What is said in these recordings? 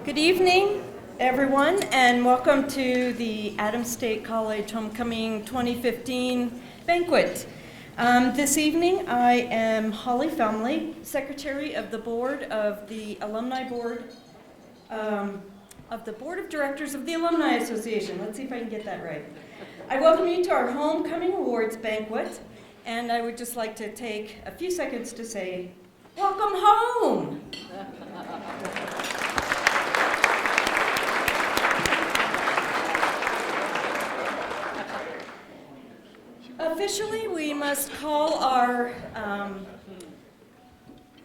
Good evening, everyone, and welcome to the Adams State College Homecoming 2015 Banquet. This evening, I am Holly Family, Secretary of the Board of the Alumni Board, of the Board of Directors of the Alumni Association. Let's see if I can get that right. I welcome you to our Homecoming Awards Banquet, and I would just like to take a few seconds to say, welcome home! Officially, we must call our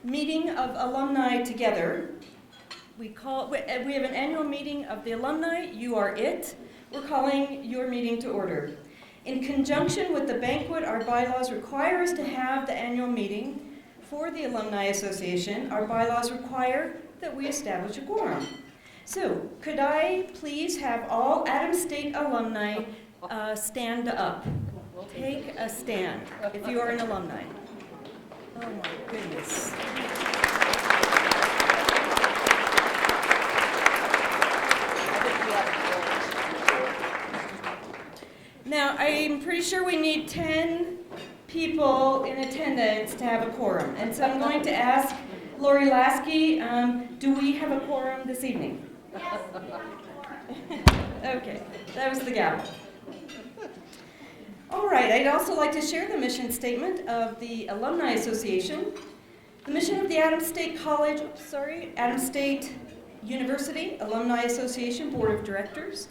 meeting of alumni together. We have an annual meeting of the alumni. You are it. We're calling your meeting to order. In conjunction with the banquet, our bylaws require us to have the annual meeting for the Alumni Association. Our bylaws require that we establish a quorum. So, could I please have all Adams State alumni stand up? Take a stand if you are an alumni. Oh my goodness. Now, I'm pretty sure we need 10 people in attendance to have a quorum. And so I'm going to ask Lori Lasky, do we have a quorum this evening? Yes, we have a quorum. Okay, that was the gavel. All right, I'd also like to share the mission statement of the Alumni Association. The mission of the Adams State University Alumni Association Board of Directors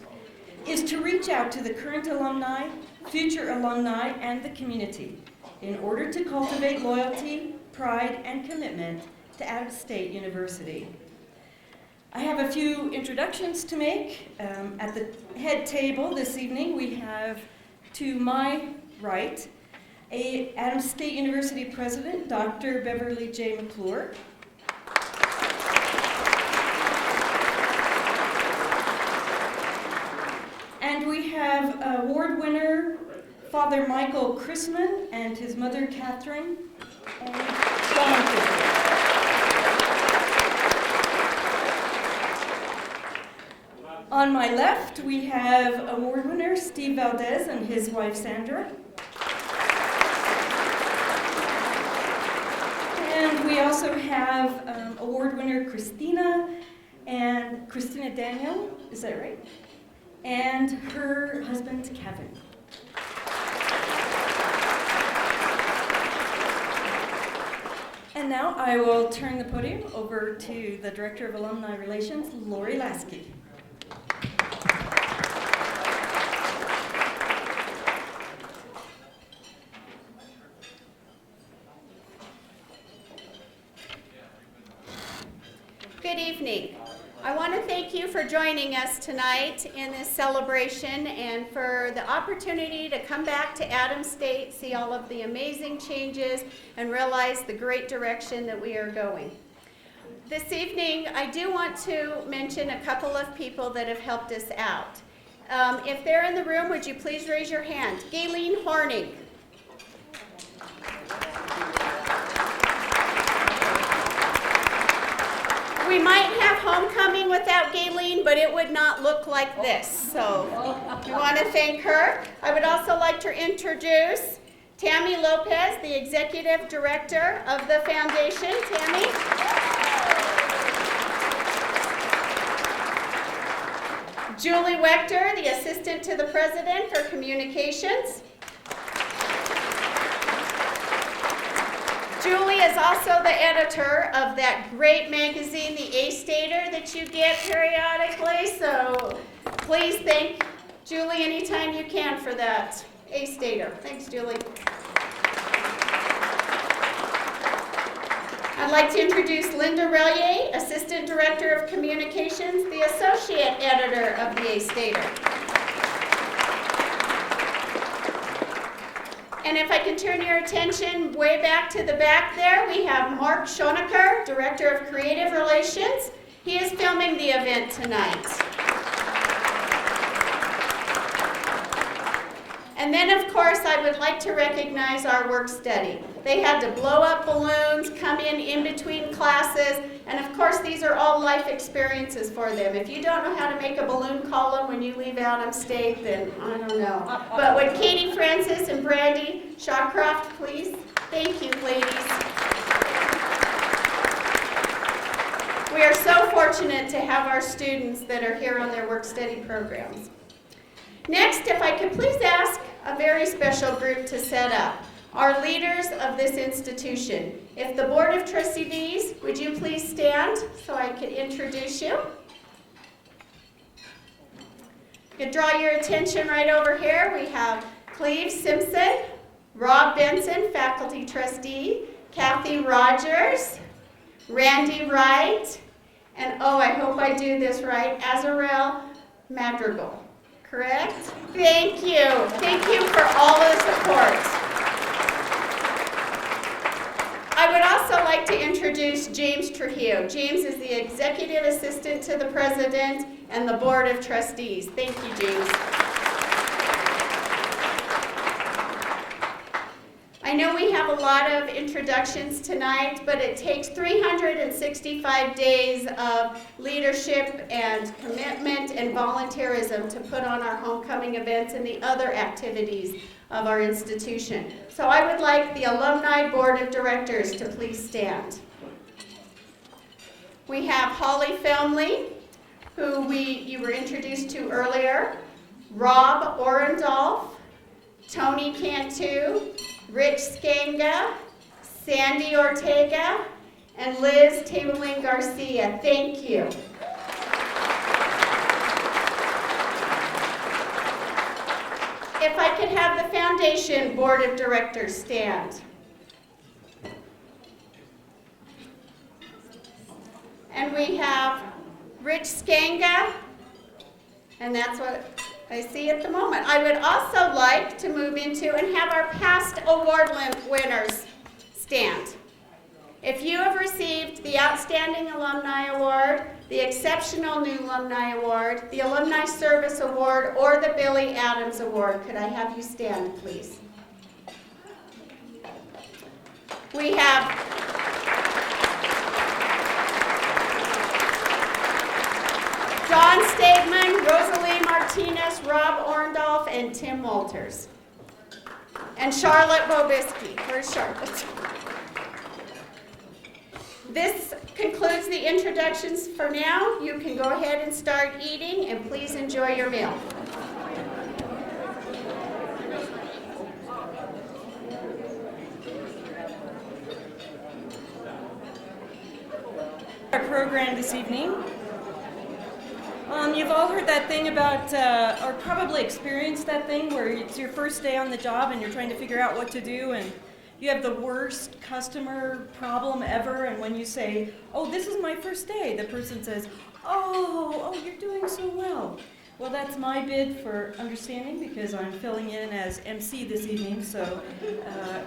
is to reach out to the current alumni, future alumni, and the community in order to cultivate loyalty, pride, and commitment to Adams State University. I have a few introductions to make. At the head table this evening, we have to my right, Adams State University President, Dr. Beverly J. McClure. And we have award winner, Father Michael Chrisman, and his mother, Catherine, and John Chrisman. On my left, we have award winner Steve Valdez and his wife Sandra. And we also have award winner Kristina and Kristina Daniel, is that right? And her husband Kevin. And now I will turn the podium over to the Director of Alumni Relations, Lori Lasky. Good evening. I want to thank you for joining us tonight in this celebration and for the opportunity to come back to Adams State, see all of the amazing changes, and realize the great direction that we are going. This evening, I do want to mention a couple of people that have helped us out. If they're in the room, would you please raise your hand? Gayleen Horning. We might have homecoming without Gayleen, but it would not look like this. So we want to thank her. I would also like to introduce Tammy Lopez, the Executive Director of the Foundation. Tammy. Julie Wechter, the Assistant to the President for Communications. Julie is also the editor of that great magazine, The A-Stater, that you get periodically, so please thank Julie anytime you can for that A-Stater. Thanks, Julie. I'd like to introduce Linda Relier, Assistant Director of Communications, the Associate Editor of The A-Stater. And if I can turn your attention way back to the back there, we have Mark Schonecker, Director of Creative Relations. He is filming the event tonight. And then, of course, I would like to recognize our work study. They had to blow up balloons, come in between classes, and of course these are all life experiences for them. If you don't know how to make a balloon column when you leave Adams State, then I don't know. But would Katie Francis and Brandy Shawcroft, please? Thank you, ladies. We are so fortunate to have our students that are here on their work-study programs. Next, if I could please ask a very special group to set up. Our leaders of this institution. If the Board of Trustees, would you please stand so I could introduce you? You could draw your attention right over here. We have Cleve Simpson, Rob Benson, Faculty Trustee, Kathy Rogers, Randy Wright, and oh, I hope I do this right, Azarel Madrigal. Correct? Thank you. Thank you for all the support. I would also like to introduce James Trujillo. James is the Executive Assistant to the President and the Board of Trustees. Thank you, James. I know we have a lot of introductions tonight, but it takes 365 days of leadership and commitment and volunteerism to put on our homecoming events and the other activities of our institution. So I would like the Alumni Board of Directors to please stand. We have Holly Felmley, who you were introduced to earlier, Rob Orendolph, Tony Cantu, Rich Skanga, Sandy Ortega, and Liz Tabling Garcia. Thank you. If I could have the Foundation Board of Directors stand. And we have Rich Skanga, and that's what I see at the moment. I would also like to move into and have our past award winners stand. If you have received the Outstanding Alumni Award, the Exceptional New Alumni Award, the Alumni Service Award, or the Billy Adams Award, could I have you stand, please? We have John Stegman, Rosalie Martinez, Rob Orendolph, and Tim Walters. And Charlotte Bobisky. Where's Charlotte? This concludes the introductions for now. You can go ahead and start eating, and please enjoy your meal. Our program this evening. You've all heard that thing about, or probably experienced that thing where it's your first day on the job and you're trying to figure out what to do, and you have the worst customer problem ever, and when you say, oh, this is my first day, the person says, oh, you're doing so well. Well, that's my bid for understanding because I'm filling in as MC this evening, so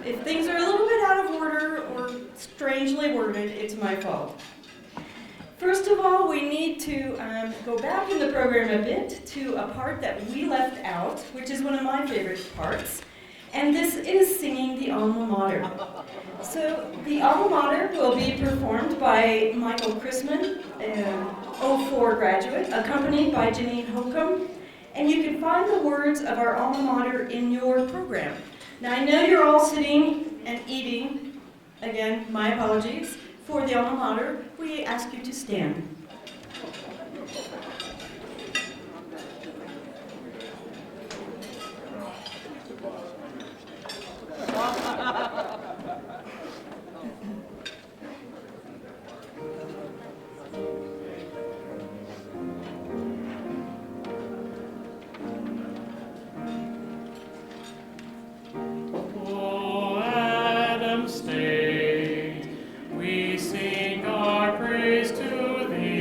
if things are a little bit out of order or strangely worded, it's my fault. First of all, we need to go back in the program a bit to a part that we left out, which is one of my favorite parts, and this is singing the alma mater. So the alma mater will be performed by Michael Chrisman, an 04 graduate, accompanied by Janine Holcomb, and you can find the words of our alma mater in your program. Now I know you're all sitting and eating, again, my apologies, for the alma mater, we ask you to stand. Oh, Adams State, we sing our praise to thee.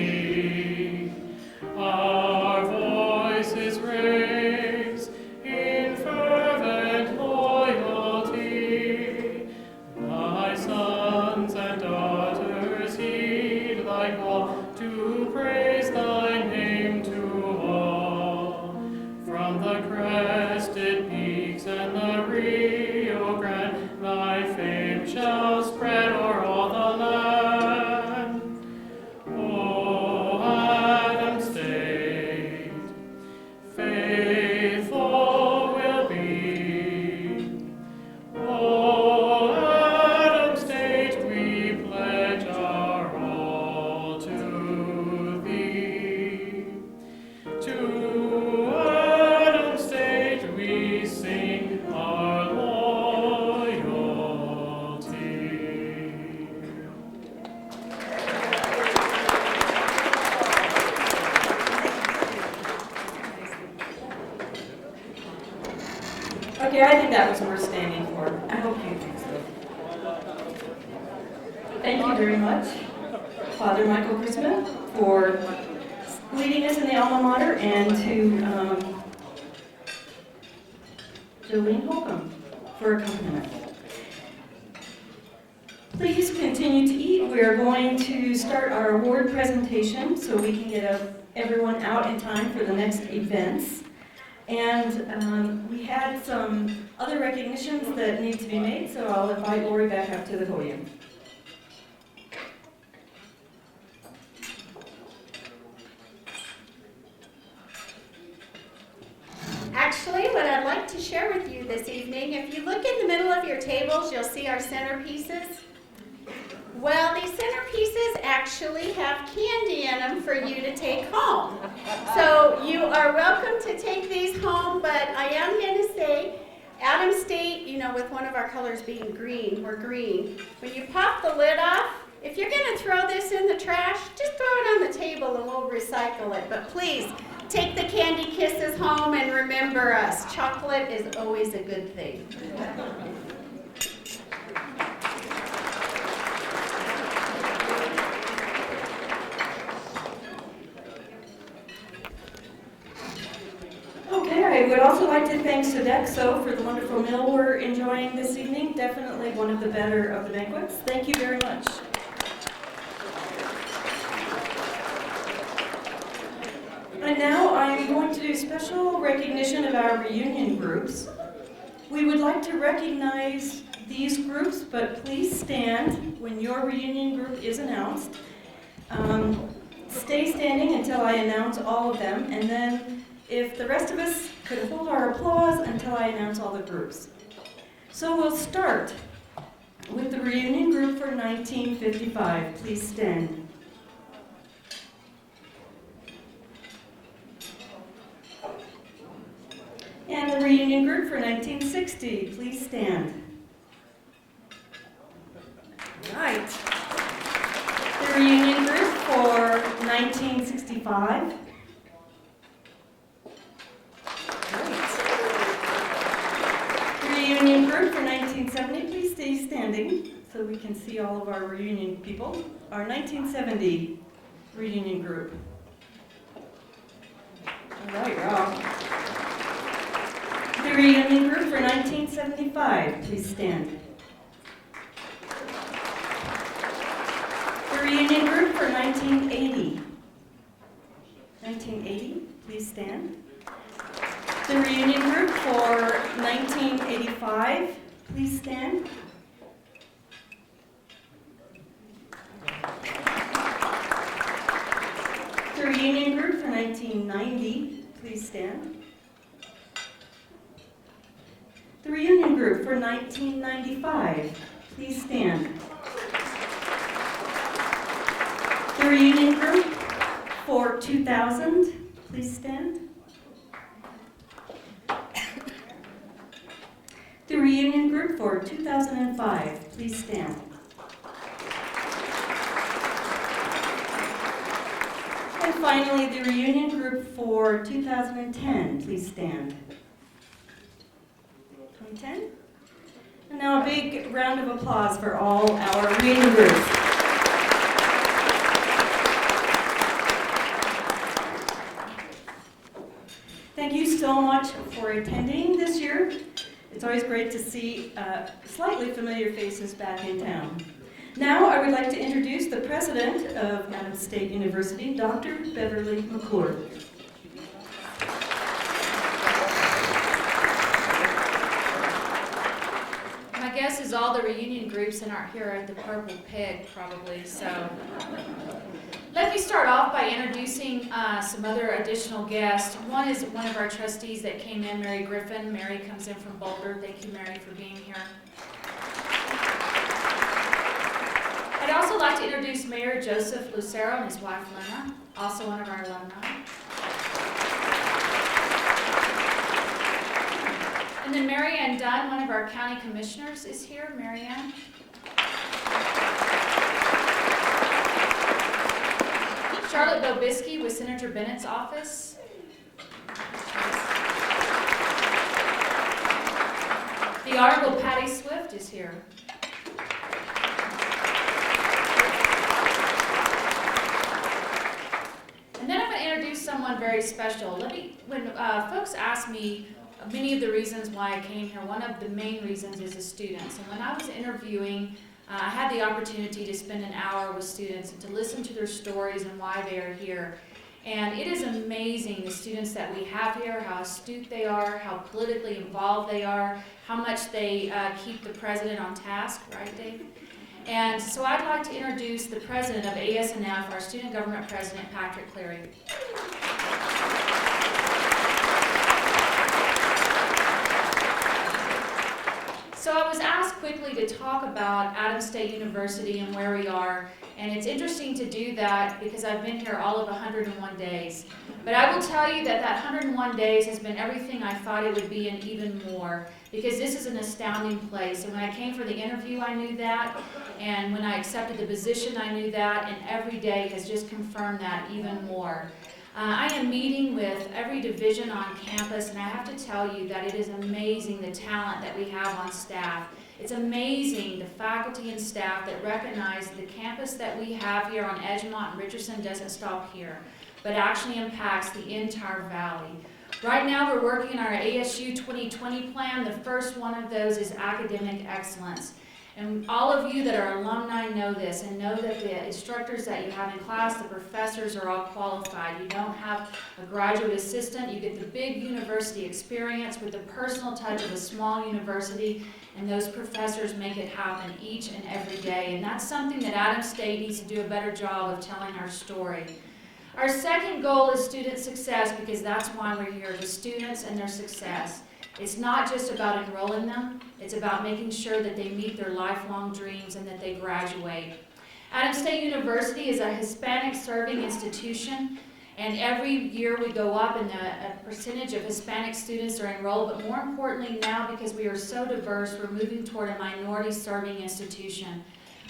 Okay, I think that was worth standing for. I hope you think so. Thank you very much, Father Michael Chrisman, for leading us in the alma mater, and to Jolene Holcomb for accompaniment. Please continue to eat. We are going to start our award presentation so we can get everyone out in time for the next events. And we had some other recognitions that need to be made, so I'll invite Lori back up to the podium. Actually, what I'd like to share with you this evening, if you look in the middle of your tables, you'll see our centerpieces. Well, these centerpieces actually have candy in them for you to take home. So you are welcome to take these home, but I am going to say, Adams State, you know, with one of our colors being green, we're green. When you pop the lid off, if you're going to throw this in the trash, just throw it on the table and we'll recycle it. But please, take the candy kisses home and remember us. Chocolate is always a good thing. Okay, I would also like to thank Sodexo for the wonderful meal we're enjoying this evening. Definitely one of the better of the banquets. Thank you very much. And now I'm going to do special recognition of our reunion groups. We would like to recognize these groups, but please stand when your reunion group is announced. Stay standing until I announce all of them, and then if the rest of us could hold our applause until I announce all the groups. So we'll start with the reunion group for 1955. Please stand. And the reunion group for 1960, please stand. Right. The reunion group for 1965. Great. The reunion group for 1970, please stay standing so we can see all of our reunion people. Our 1970 reunion group. All right, Rob. The reunion group for 1975, please stand. The reunion group for 1980. 1980, please stand. The reunion group for 1985, please stand. The reunion group for 1990, please stand. The reunion group for 1995, please stand. The reunion group for 2000, please stand. The reunion group for 2005, please stand. And finally, the reunion group for 2010, please stand. 2010? And now a big round of applause for all our reunion groups. Thank you so much for attending this year. It's always great to see slightly familiar faces back in town. Now I would like to introduce the president of Adams State University, Dr. Beverly McClure. My guess is all the reunion groups aren't here at the Purple Pig, probably, so. Let me start off by introducing some other additional guests. One is one of our trustees that came in, Mary Griffin. Mary comes in from Boulder. Thank you, Mary, for being here. I'd also like to introduce Mayor Joseph Lucero and his wife, Lena, also one of our alumni. And then Mary Ann Dunn, one of our county commissioners, is here. Mary Ann. Charlotte Bobisky with Senator Bennett's office. The Honorable Patty Swift is here. And then I'm going to introduce someone very special. When folks ask me many of the reasons why I came here, one of the main reasons is the students. And when I was interviewing, I had the opportunity to spend an hour with students and to listen to their stories and why they are here. And it is amazing, the students that we have here, how astute they are, how politically involved they are, how much they keep the president on task, right, Dave? And so I'd like to introduce the president of ASNF, our student government president, Patrick Cleary. So I was asked quickly to talk about Adams State University and where we are. And it's interesting to do that because I've been here all of 101 days. But I will tell you that 101 days has been everything I thought it would be and even more, because this is an astounding place. And when I came for the interview, I knew that. And when I accepted the position, I knew that. And every day has just confirmed that even more. I am meeting with every division on campus, and I have to tell you that it is amazing the talent that we have on staff. It's amazing the faculty and staff that recognize the campus that we have here on Edgemont and Richardson doesn't stop here, but actually impacts the entire valley. Right now we're working on our ASU 2020 plan. The first one of those is academic excellence. And all of you that are alumni know this and know that the instructors that you have in class, the professors, are all qualified. You don't have a graduate assistant. You get the big university experience with the personal touch of a small university, and those professors make it happen each and every day. And that's something that Adams State needs to do a better job of telling our story. Our second goal is student success, because that's why we're here, the students and their success. It's not just about enrolling them, it's about making sure that they meet their lifelong dreams and that they graduate. Adams State University is a Hispanic serving institution, and every year we go up in the percentage of Hispanic students are enrolled, but more importantly now, because we are so diverse, we're moving toward a minority serving institution.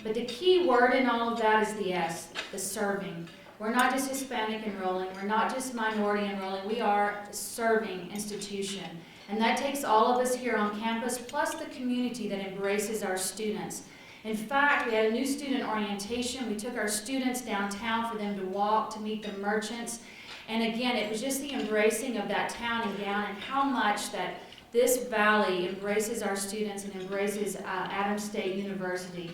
But the key word in all of that is the S, the serving. We're not just Hispanic enrolling, we're not just minority enrolling, we are a serving institution. And that takes all of us here on campus, plus the community that embraces our students. In fact, we had a new student orientation. We took our students downtown for them to walk, to meet the merchants. And again, it was just the embracing of that town and gown, and how much that this valley embraces our students and embraces Adams State University.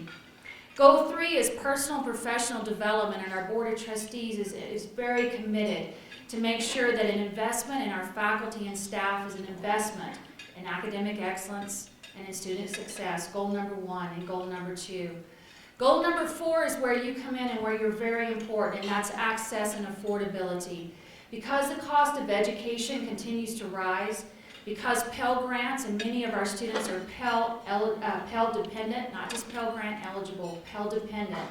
Goal 3 is personal and professional development, and our Board of Trustees is very committed to make sure that an investment in our faculty and staff is an investment in academic excellence and in student success, goal number 1 and goal number 2. Goal number 4 is where you come in and where you're very important, and that's access and affordability. Because the cost of education continues to rise, because Pell Grants, and many of our students are Pell dependent, not just Pell Grant eligible, Pell dependent.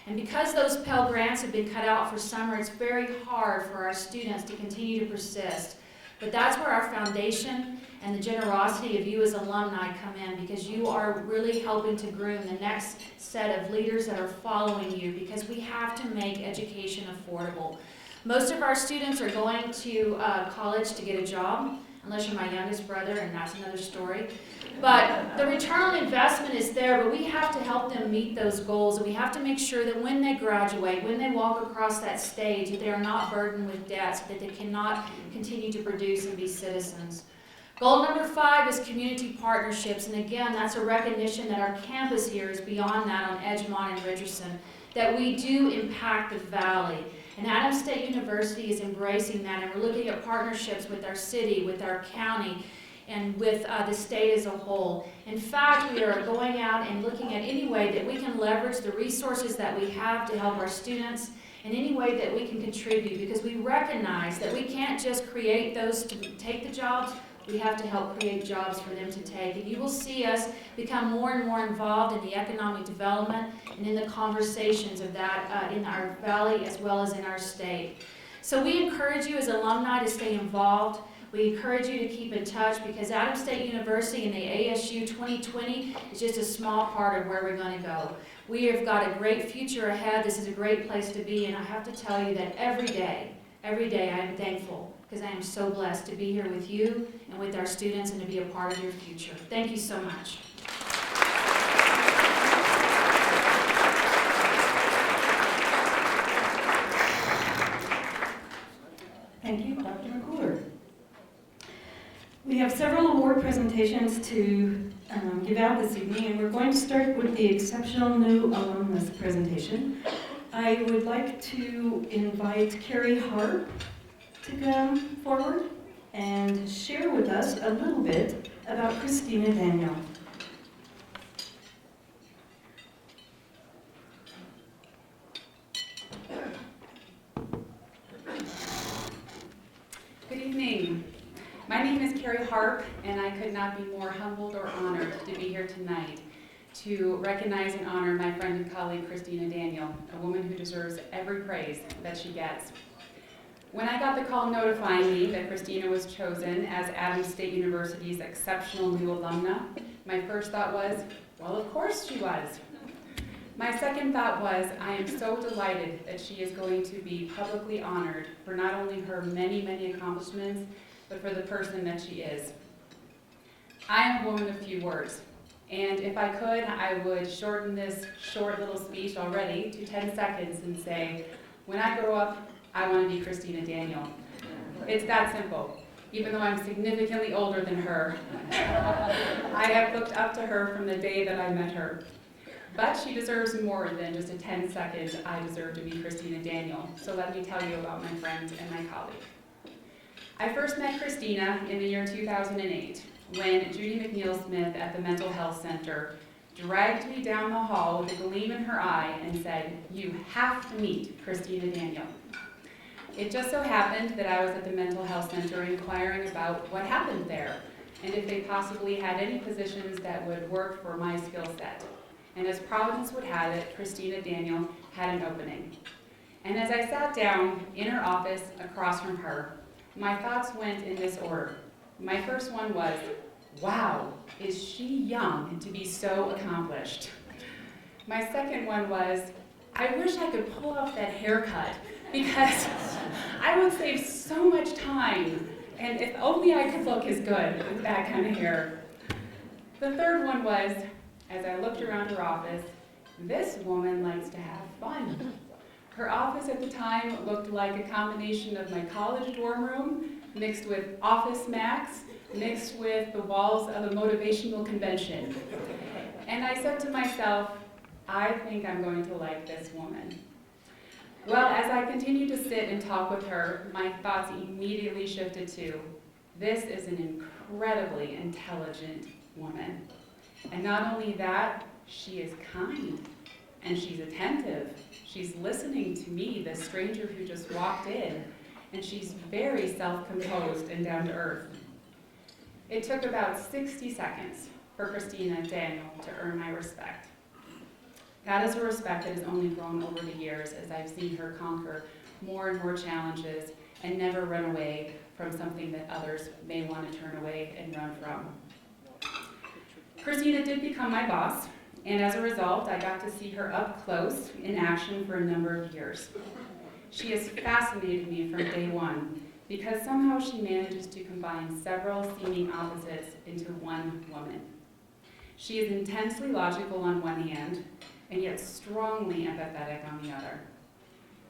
And because those Pell Grants have been cut out for summer, it's very hard for our students to continue to persist. But that's where our foundation and the generosity of you as alumni come in, because you are really helping to groom the next set of leaders that are following you, because we have to make education affordable. Most of our students are going to college to get a job, unless you're my youngest brother, and that's another story. But the return on investment is there, but we have to help them meet those goals, and we have to make sure that when they graduate, when they walk across that stage, that they are not burdened with debts, that they cannot continue to produce and be citizens. Goal number 5 is community partnerships, and again, that's a recognition that our campus here is beyond that on Edgemont and Richardson, that we do impact the valley. And Adams State University is embracing that, and we're looking at partnerships with our city, with our county, and with the state as a whole. In fact, we are going out and looking at any way that we can leverage the resources that we have to help our students, in any way that we can contribute, because we recognize that we can't just create those to take the jobs, we have to help create jobs for them to take. And you will see us become more and more involved in the economic development and in the conversations of that in our valley as well as in our state. So we encourage you as alumni to stay involved. We encourage you to keep in touch, because Adams State University and the ASU 2020 is just a small part of where we're going to go. We have got a great future ahead. This is a great place to be, and I have to tell you that every day Every day I am thankful because I am so blessed to be here with you and with our students and to be a part of your future. Thank you so much. Thank you, Dr. McClure. We have several award presentations to give out this evening, and we're going to start with the Exceptional New Alumnus presentation. I would like to invite Kari Harp to come forward and share with us a little bit about Kristina Daniel. Good evening. My name is Kari Harp, and I could not be more humbled or honored to be here tonight to recognize and honor my friend and colleague Kristina Daniel, a woman who deserves every praise that she gets. When I got the call notifying me that Kristina was chosen as Adams State University's Exceptional New Alumna, my first thought was, well, of course she was. My second thought was, I am so delighted that she is going to be publicly honored for not only her many, many accomplishments, but for the person that she is. I am a woman of few words, and if I could, I would shorten this short little speech already to 10 seconds and say, when I grow up, I want to be Kristina Daniel. It's that simple. Even though I'm significantly older than her, I have looked up to her from the day that I met her. But she deserves more than just a 10-second, I deserve to be Kristina Daniel. So let me tell you about my friend and my colleague. I first met Kristina in the year 2008 when Judy McNeil-Smith at the Mental Health Center dragged me down the hall with a gleam in her eye and said, you have to meet Kristina Daniel. It just so happened that I was at the Mental Health Center inquiring about what happened there and if they possibly had any positions that would work for my skill set. And as Providence would have it, Kristina Daniel had an opening. And as I sat down in her office across from her, my thoughts went in this order. My first one was, wow, is she young to be so accomplished? My second one was, I wish I could pull off that haircut because I would save so much time, and if only I could look as good with that kind of hair. The third one was, as I looked around her office, this woman likes to have fun. Her office at the time looked like a combination of my college dorm room mixed with Office Max, mixed with the walls of a motivational convention. And I said to myself, I think I'm going to like this woman. Well, as I continued to sit and talk with her, my thoughts immediately shifted to, this is an incredibly intelligent woman. And not only that, she is kind, and she's attentive. She's listening to me, the stranger who just walked in, and she's very self-composed and down to earth. It took about 60 seconds for Kristina Daniel to earn my respect. That is a respect that has only grown over the years as I've seen her conquer more and more challenges and never run away from something that others may want to turn away and run from. Kristina did become my boss, and as a result, I got to see her up close in action for a number of years. She has fascinated me from day one because somehow she manages to combine several seeming opposites into one woman. She is intensely logical on one hand, and yet strongly empathetic on the other.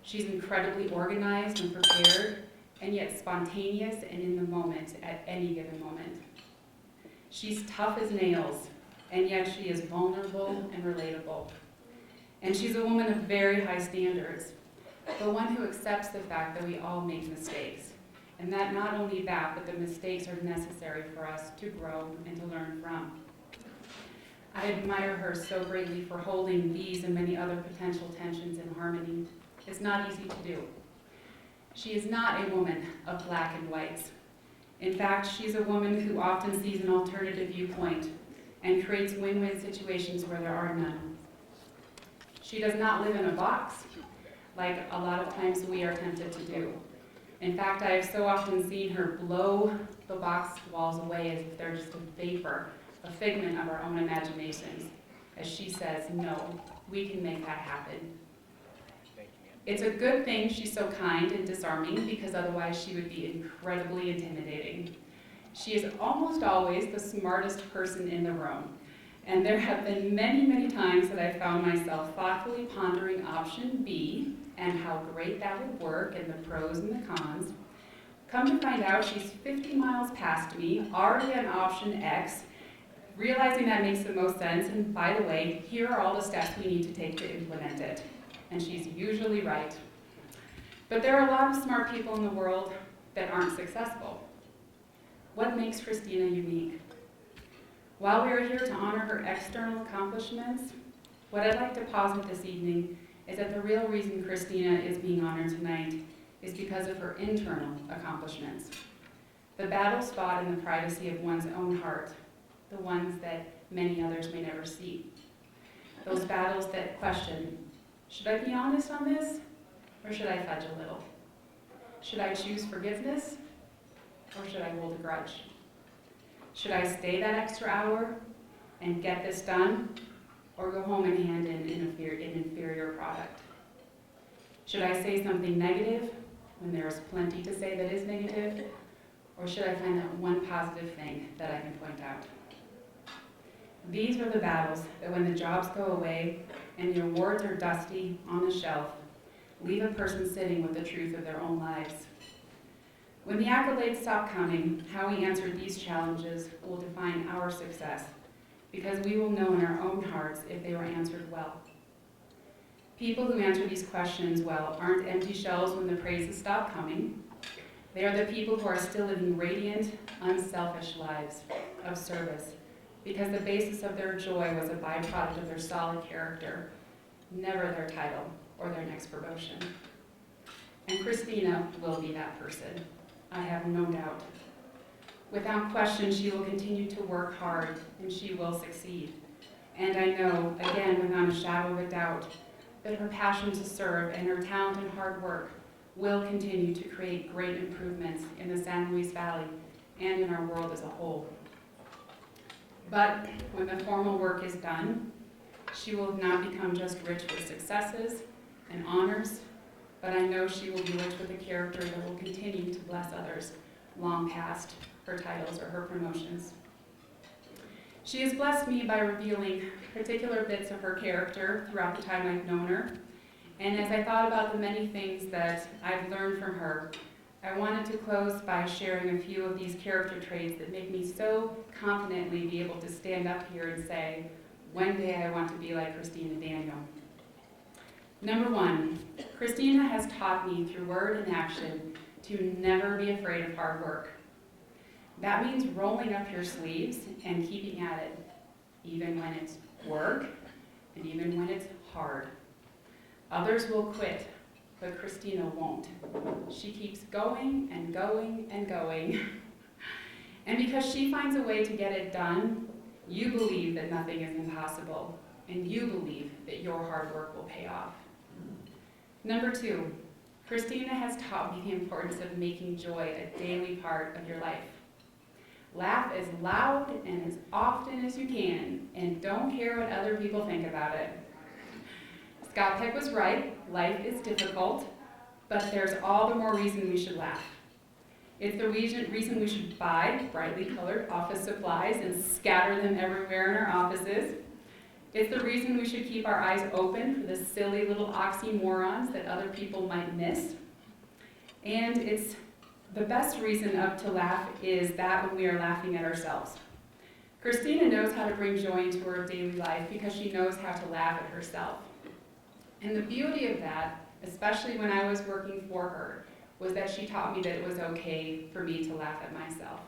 She's incredibly organized and prepared, and yet spontaneous and in the moment at any given moment. She's tough as nails, and yet she is vulnerable and relatable. And she's a woman of very high standards, but one who accepts the fact that we all make mistakes, and that not only that, but the mistakes are necessary for us to grow and to learn from. I admire her so greatly for holding these and many other potential tensions in harmony. It's not easy to do. She is not a woman of black and whites. In fact, she's a woman who often sees an alternative viewpoint and creates win-win situations where there are none. She does not live in a box, like a lot of times we are tempted to do. In fact, I have so often seen her blow the box walls away as if they're just a vapor, a figment of our own imaginations. As she says, no, we can make that happen. It's a good thing she's so kind and disarming, because otherwise she would be incredibly intimidating. She is almost always the smartest person in the room, and there have been many, many times that I found myself thoughtfully pondering option B and how great that would work and the pros and the cons. Come to find out, she's 50 miles past me, already on option X, realizing that makes the most sense, and by the way, here are all the steps we need to take to implement it. And she's usually right. But there are a lot of smart people in the world that aren't successful. What makes Kristina unique? While we are here to honor her external accomplishments, what I'd like to posit this evening is that the real reason Kristina is being honored tonight is because of her internal accomplishments. The battles fought in the privacy of one's own heart, the ones that many others may never see. Those battles that question, should I be honest on this, or should I fudge a little? Should I choose forgiveness, or should I hold a grudge? Should I stay that extra hour and get this done, or go home and hand in an inferior product? Should I say something negative when there is plenty to say that is negative, or should I find that one positive thing that I can point out? These are the battles that when the jobs go away and the awards are dusty on the shelf, leave a person sitting with the truth of their own lives. When the accolades stop coming, how we answer these challenges will define our success, because we will know in our own hearts if they were answered well. People who answer these questions well aren't empty shells when the praises stop coming. They are the people who are still living radiant, unselfish lives of service, because the basis of their joy was a byproduct of their solid character, never their title or their next promotion. And Kristina will be that person, I have no doubt. Without question, she will continue to work hard, and she will succeed. And I know, again, without a shadow of a doubt, that her passion to serve and her talent and hard work will continue to create great improvements in the San Luis Valley and in our world as a whole. But when the formal work is done, she will not become just rich with successes and honors, but I know she will be rich with a character that will continue to bless others long past her titles or her promotions. She has blessed me by revealing particular bits of her character throughout the time I've known her, and as I thought about the many things that I've learned from her, I wanted to close by sharing a few of these character traits that make me so confidently be able to stand up here and say, one day I want to be like Kristina Daniel. Number one, Kristina has taught me through word and action to never be afraid of hard work. That means rolling up your sleeves and keeping at it, even when it's work and even when it's hard. Others will quit, but Kristina won't. She keeps going and going and going. And because she finds a way to get it done, you believe that nothing is impossible, and you believe that your hard work will pay off. Number two, Kristina has taught me the importance of making joy a daily part of your life. Laugh as loud and as often as you can, and don't care what other people think about it. Scott Peck was right, life is difficult, but there's all the more reason we should laugh. It's the reason we should buy brightly colored office supplies and scatter them everywhere in our offices. It's the reason we should keep our eyes open for the silly little oxymorons that other people might miss. And it's the best reason to laugh is that when we are laughing at ourselves. Kristina knows how to bring joy into her daily life because she knows how to laugh at herself. And the beauty of that, especially when I was working for her, was that she taught me that it was okay for me to laugh at myself.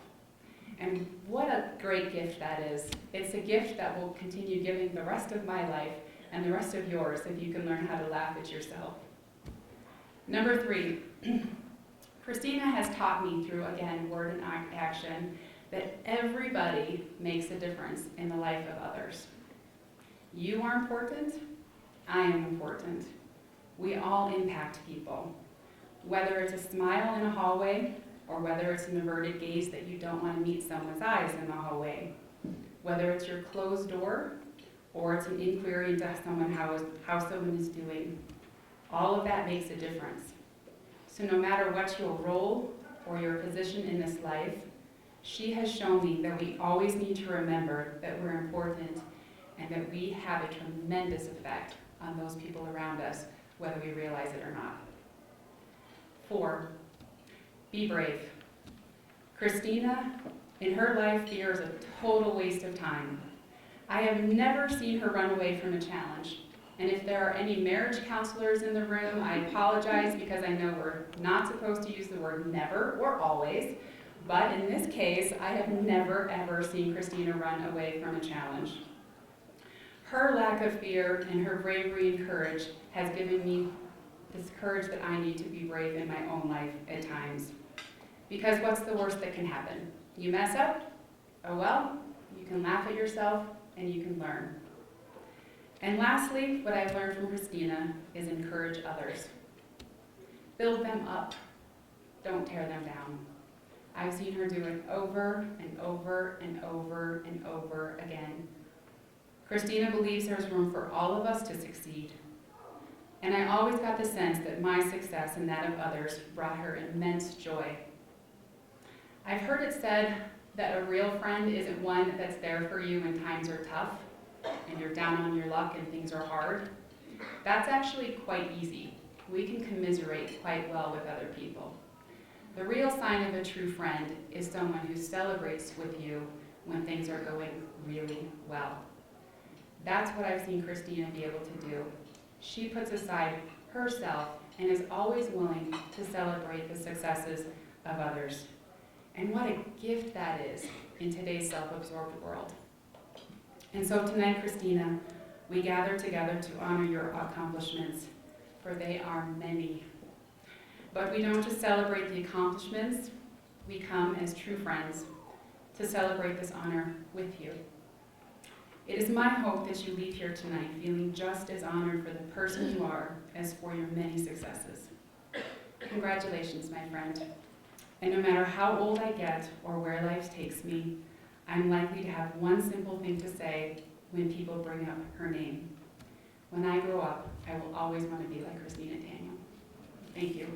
And what a great gift that is. It's a gift that will continue giving the rest of my life and the rest of yours if you can learn how to laugh at yourself. Number three, Kristina has taught me through, again, word and action, that everybody makes a difference in the life of others. You are important. I am important. We all impact people. Whether it's a smile in a hallway, or whether it's an averted gaze that you don't want to meet someone's eyes in the hallway. Whether it's your closed door, or it's an inquiry into how someone is doing. All of that makes a difference. So no matter what your role or your position in this life, she has shown me that we always need to remember that we're important and that we have a tremendous effect on those people around us, whether we realize it or not. 4, be brave. Kristina, in her life, fear is a total waste of time. I have never seen her run away from a challenge. And if there are any marriage counselors in the room, I apologize because I know we're not supposed to use the word never or always. But in this case, I have never ever seen Kristina run away from a challenge. Her lack of fear and her bravery and courage has given me this courage that I need to be brave in my own life at times. Because what's the worst that can happen? You mess up? Oh well, you can laugh at yourself and you can learn. And lastly, what I've learned from Kristina is encourage others. Build them up. Don't tear them down. I've seen her do it over and over and over and over again. Kristina believes there's room for all of us to succeed. And I always got the sense that my success and that of others brought her immense joy. I've heard it said that a real friend isn't one that's there for you when times are tough and you're down on your luck and things are hard. That's actually quite easy. We can commiserate quite well with other people. The real sign of a true friend is someone who celebrates with you when things are going really well. That's what I've seen Kristina be able to do. She puts aside herself and is always willing to celebrate the successes of others. And what a gift that is in today's self-absorbed world. And so tonight, Kristina, we gather together to honor your accomplishments, for they are many. But we don't just celebrate the accomplishments, we come as true friends to celebrate this honor with you. It is my hope that you leave here tonight feeling just as honored for the person you are as for your many successes. Congratulations, my friend. And no matter how old I get or where life takes me, I'm likely to have one simple thing to say when people bring up her name. When I grow up, I will always want to be like Kristina Daniel. Thank you.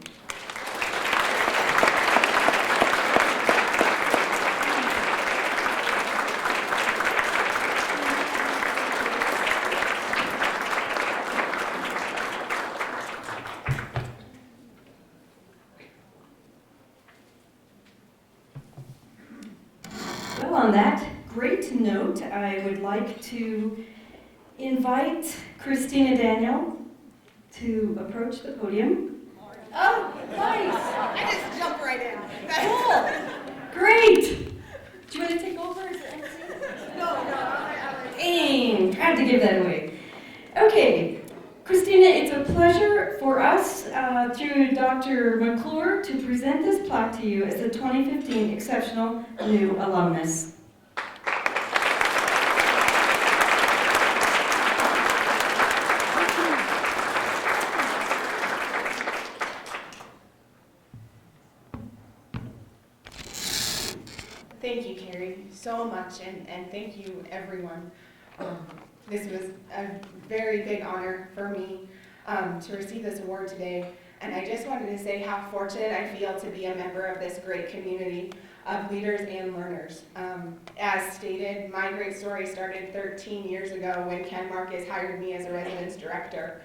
Well, on that great note, I would like to invite Kristina Daniel to approach the podium. Oh, nice. I just jumped right in. Cool. Great. Do you want to take over as the MC? No. Dang, I have to give that away. Okay, Kristina, it's a pleasure for us, through Dr. McClure, to present this plaque to you as the 2015 Exceptional New Alumnus. Thank you, Kari, so much, and thank you, everyone. This was a very big honor for me to receive this award today, and I just wanted to say how fortunate I feel to be a member of this great community of leaders and learners. As stated, my great story started 13 years ago when Ken Marcus hired me as a residence director.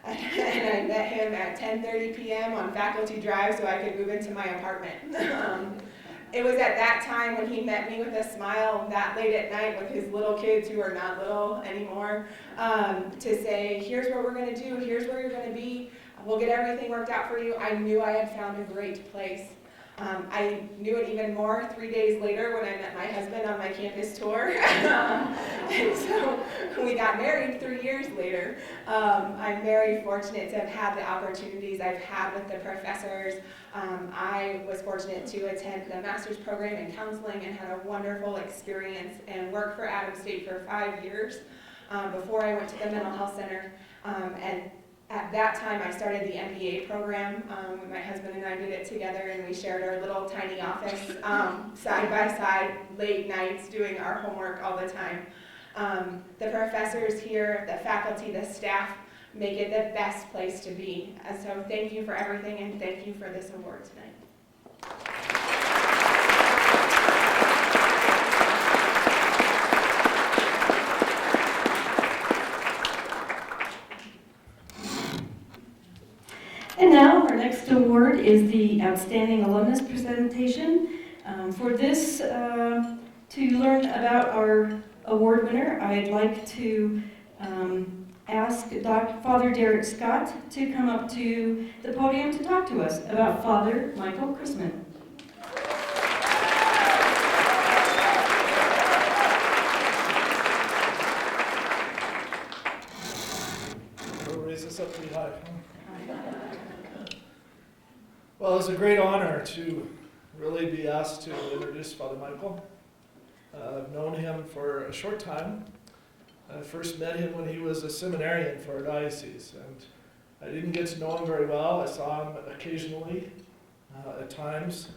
And I met him at 10:30 p.m. on faculty drive so I could move into my apartment. It was at that time when he met me with a smile that late at night with his little kids who are not little anymore, to say, here's what we're going to do, here's where you're going to be, we'll get everything worked out for you. I knew I had found a great place. I knew it even more 3 days later when I met my husband on my campus tour. And so we got married 3 years later. I'm very fortunate to have had the opportunities I've had with the professors. I was fortunate to attend the master's program in counseling and had a wonderful experience and worked for Adams State for 5 years before I went to the mental health center. And at that time, I started the MBA program. When my husband and I did it together, and we shared our little tiny office side by side, late nights, doing our homework all the time. The professors here, the faculty, the staff make it the best place to be. And so thank you for everything, and thank you for this award tonight. And now, our next award is the Outstanding Alumnus presentation. For this, to learn about our award winner, I'd like to ask Father Derrek Scott to come up to the podium to talk to us about Father Michael Chrisman. We'll raise this up pretty high. Well, it's a great honor to really be asked to introduce Father Michael. I've known him for a short time. I first met him when he was a seminarian for our diocese, and I didn't get to know him very well. I saw him occasionally, at times,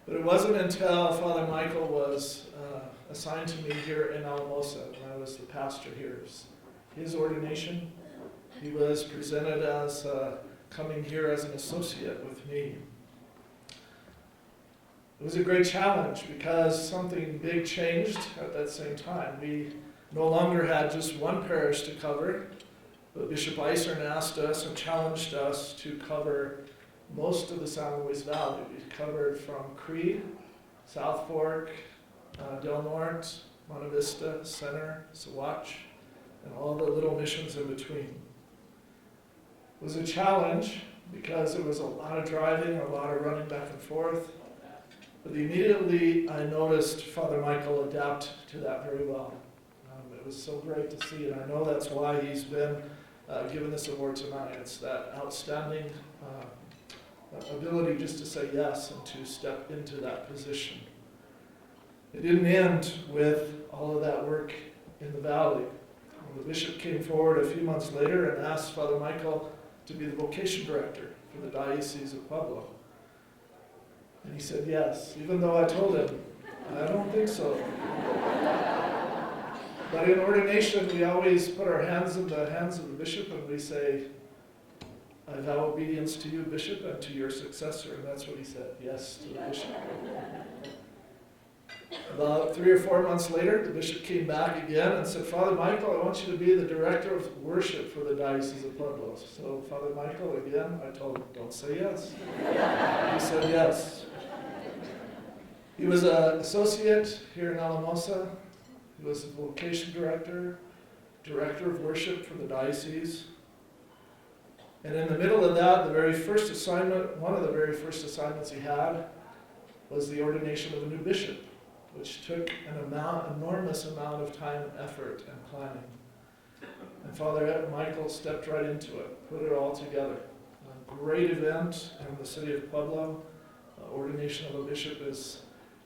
but it wasn't until Father Michael was assigned to me here in Alamosa when I was the pastor here. His ordination, he was presented as coming here as an associate with me. It was a great challenge because something big changed at that same time. We no longer had just one parish to cover, but Bishop Eisern asked us and challenged us to cover most of the San Luis Valley. We covered from Cree, South Fork, Del Norte, Monte Vista, Center, Saguache, and all the little missions in between. It was a challenge because it was a lot of driving, a lot of running back and forth. But immediately I noticed Father Michael adapt to that very well. It was so great to see, and I know that's why he's been given this award tonight. It's that outstanding ability just to say yes and to step into that position. It didn't end with all of that work in the valley. The bishop came forward a few months later and asked Father Michael to be the vocation director for the Diocese of Pueblo. And he said yes, even though I told him, I don't think so. But in ordination, we always put our hands in the hands of the bishop and we say, I vow obedience to you, bishop, and to your successor. And that's what he said, yes to the bishop. About 3 or 4 months later, the bishop came back again and said, Father Michael, I want you to be the director of worship for the Diocese of Pueblo. So Father Michael, again, I told him, don't say yes. He said yes. He was an associate here in Alamosa. He was the vocation director, director of worship for the diocese. And in the middle of that, the very first assignment, one of the very first assignments he had was the ordination of a new bishop, which took an enormous amount of time and effort and planning. And Father Michael stepped right into it, put it all together. A great event in the city of Pueblo. Ordination of a bishop is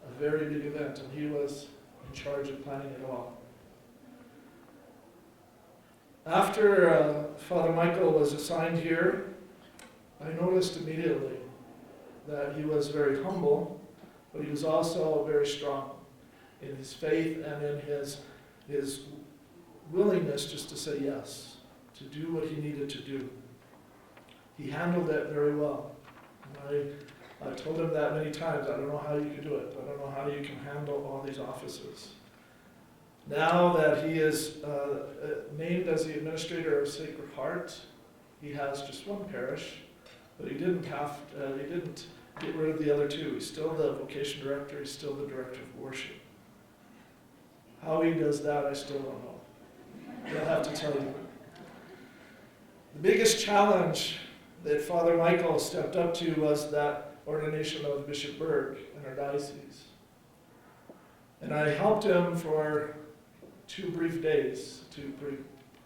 a very big event, and he was in charge of planning it all. After Father Michael was assigned here, I noticed immediately that he was very humble, but he was also very strong in his faith and in his willingness just to say yes, to do what he needed to do. He handled it very well. And I told him that many times. I don't know how you can do it. I don't know how you can handle all these offices. Now that he is named as the administrator of Sacred Heart, he has just one parish, but he didn't get rid of the other two. He's still the vocation director. He's still the director of worship. How he does that, I still don't know. I'll have to tell you. The biggest challenge that Father Michael stepped up to was that ordination of Bishop Berg in our diocese. And I helped him for 2 brief days to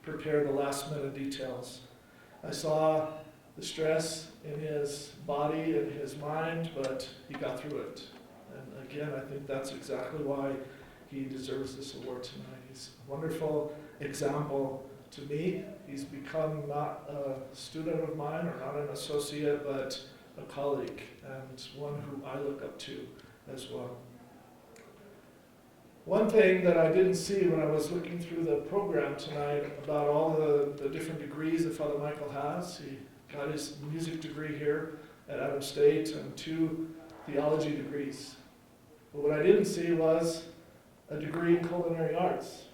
prepare the last minute details. I saw the stress in his body and his mind, but he got through it. And again, I think that's exactly why he deserves this award tonight. He's a wonderful example to me. He's become not a student of mine or not an associate, but a colleague and one who I look up to as well. One thing that I didn't see when I was looking through the program tonight about all the different degrees that Father Michael has, he got his music degree here at Adams State and 2 theology degrees. But what I didn't see was a degree in culinary arts.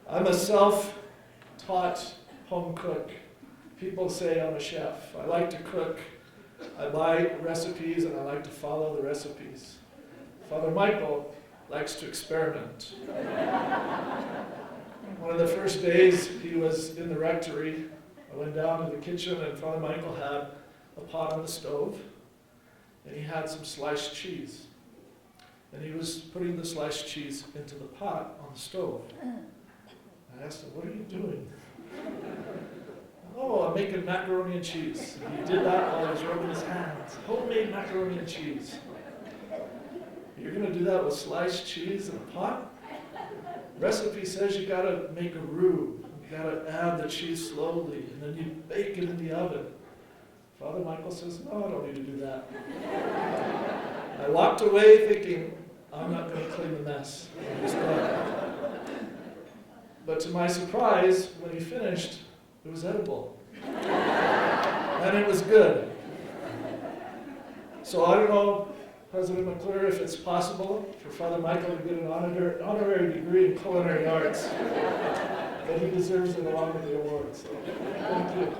I'm a self-taught home cook. People say I'm a chef. I like to cook. I buy recipes and I like to follow the recipes. Father Michael likes to experiment. One of the first days he was in the rectory, I went down to the kitchen and Father Michael had a pot on the stove and he had some sliced cheese. And he was putting the sliced cheese into the pot on the stove. I asked him, "What are you doing?" "Oh, I'm making macaroni and cheese." And he did that while he was rubbing his hands. Homemade macaroni and cheese. You're going to do that with sliced cheese in a pot? Recipe says you got to make a roux. You got to add the cheese slowly, and then you bake it in the oven. Father Michael says, "No, I don't need to do that." I walked away thinking, I'm not going to clean the mess. But to my surprise, when he finished, it was edible. And it was good. So I don't know, President McClure, if it's possible for Father Michael to get an honorary degree in culinary arts. But he deserves it along with the award. So thank you.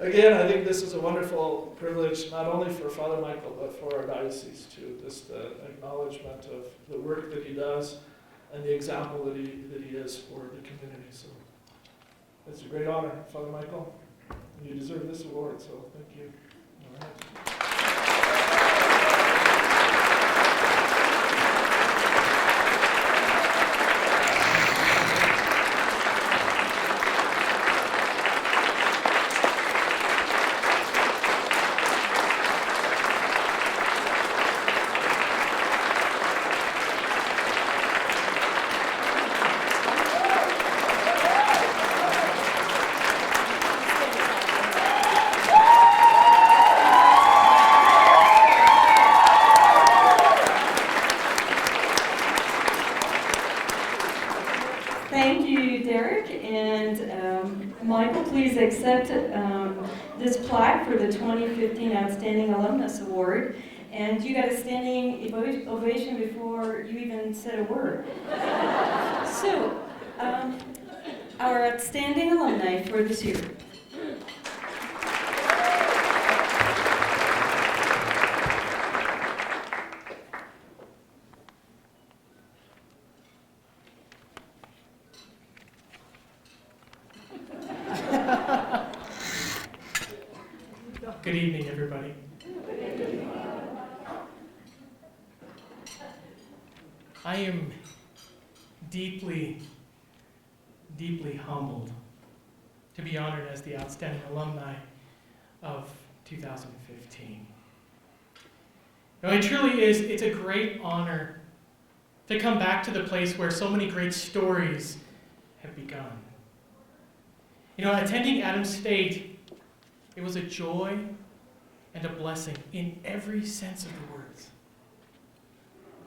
Again, I think this is a wonderful privilege, not only for Father Michael, but for our diocese too. Just the acknowledgement of the work that he does and the example that he is for the community. So it's a great honor, Father Michael. And you deserve this award, so thank you. All right. Thank you, Derrek, and Michael, please accept this plaque for the 2015 Outstanding Alumnus Award. And you got a standing ovation before you even said a word. So, our outstanding alumni for this year. Good evening, everybody. I am deeply, deeply humbled to be honored as the Outstanding Alumni of 2015. Now, it truly is, it's a great honor to come back to the place where so many great stories have begun. You know, attending Adams State, it was a joy and a blessing in every sense of the words.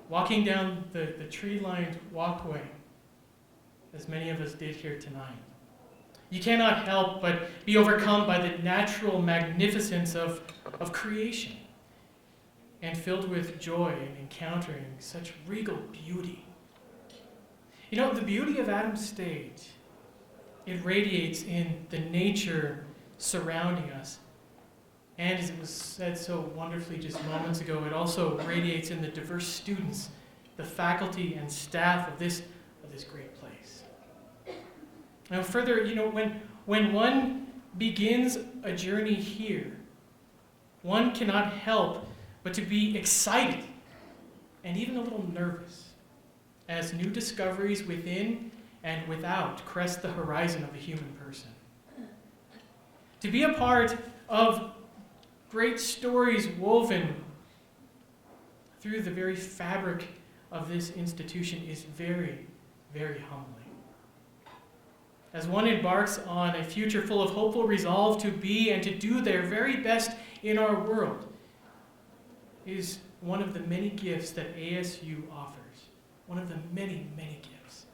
Walking down the tree-lined walkway, as many of us did here tonight, you cannot help but be overcome by the natural magnificence of creation and filled with joy in encountering such regal beauty. You know, the beauty of Adams State, it radiates in the nature surrounding us. And as it was said so wonderfully just moments ago, it also radiates in the diverse students, the faculty and staff of this great place. Now further, you know, when one begins a journey here, one cannot help but to be excited and even a little nervous as new discoveries within and without crest the horizon of the human person. To be a part of great stories woven through the very fabric of this institution is very, very humbling. As one embarks on a future full of hopeful resolve to be and to do their very best in our world, is one of the many gifts that ASU offers. One of the many, many gifts.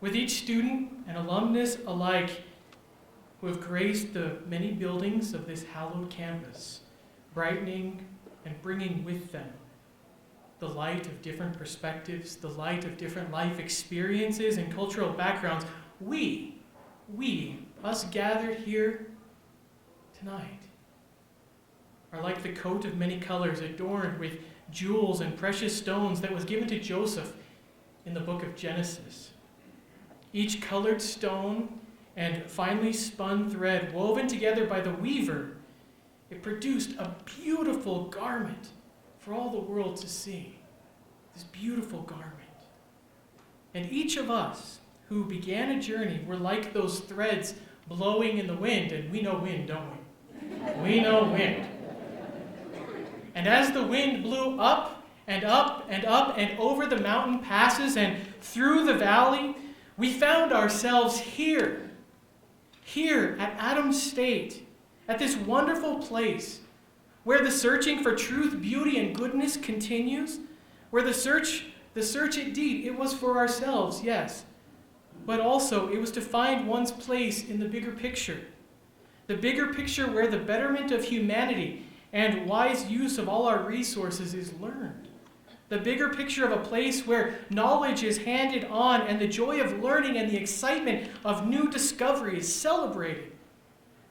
With each student and alumnus alike who have graced the many buildings of this hallowed campus, brightening and bringing with them the light of different perspectives, the light of different life experiences and cultural backgrounds, we, us gathered here tonight, are like the coat of many colors adorned with jewels and precious stones that was given to Joseph in the book of Genesis. Each colored stone and finely spun thread woven together by the weaver, it produced a beautiful garment for all the world to see. This beautiful garment. And each of us who began a journey were like those threads blowing in the wind, and we know wind, don't we? We know wind. And as the wind blew up and up and up and over the mountain passes and through the valley, we found ourselves here at Adams State, at this wonderful place where the searching for truth, beauty, and goodness continues, where the search indeed, it was for ourselves, yes, but also it was to find one's place in the bigger picture where the betterment of humanity and wise use of all our resources is learned. The bigger picture of a place where knowledge is handed on and the joy of learning and the excitement of new discovery is celebrated.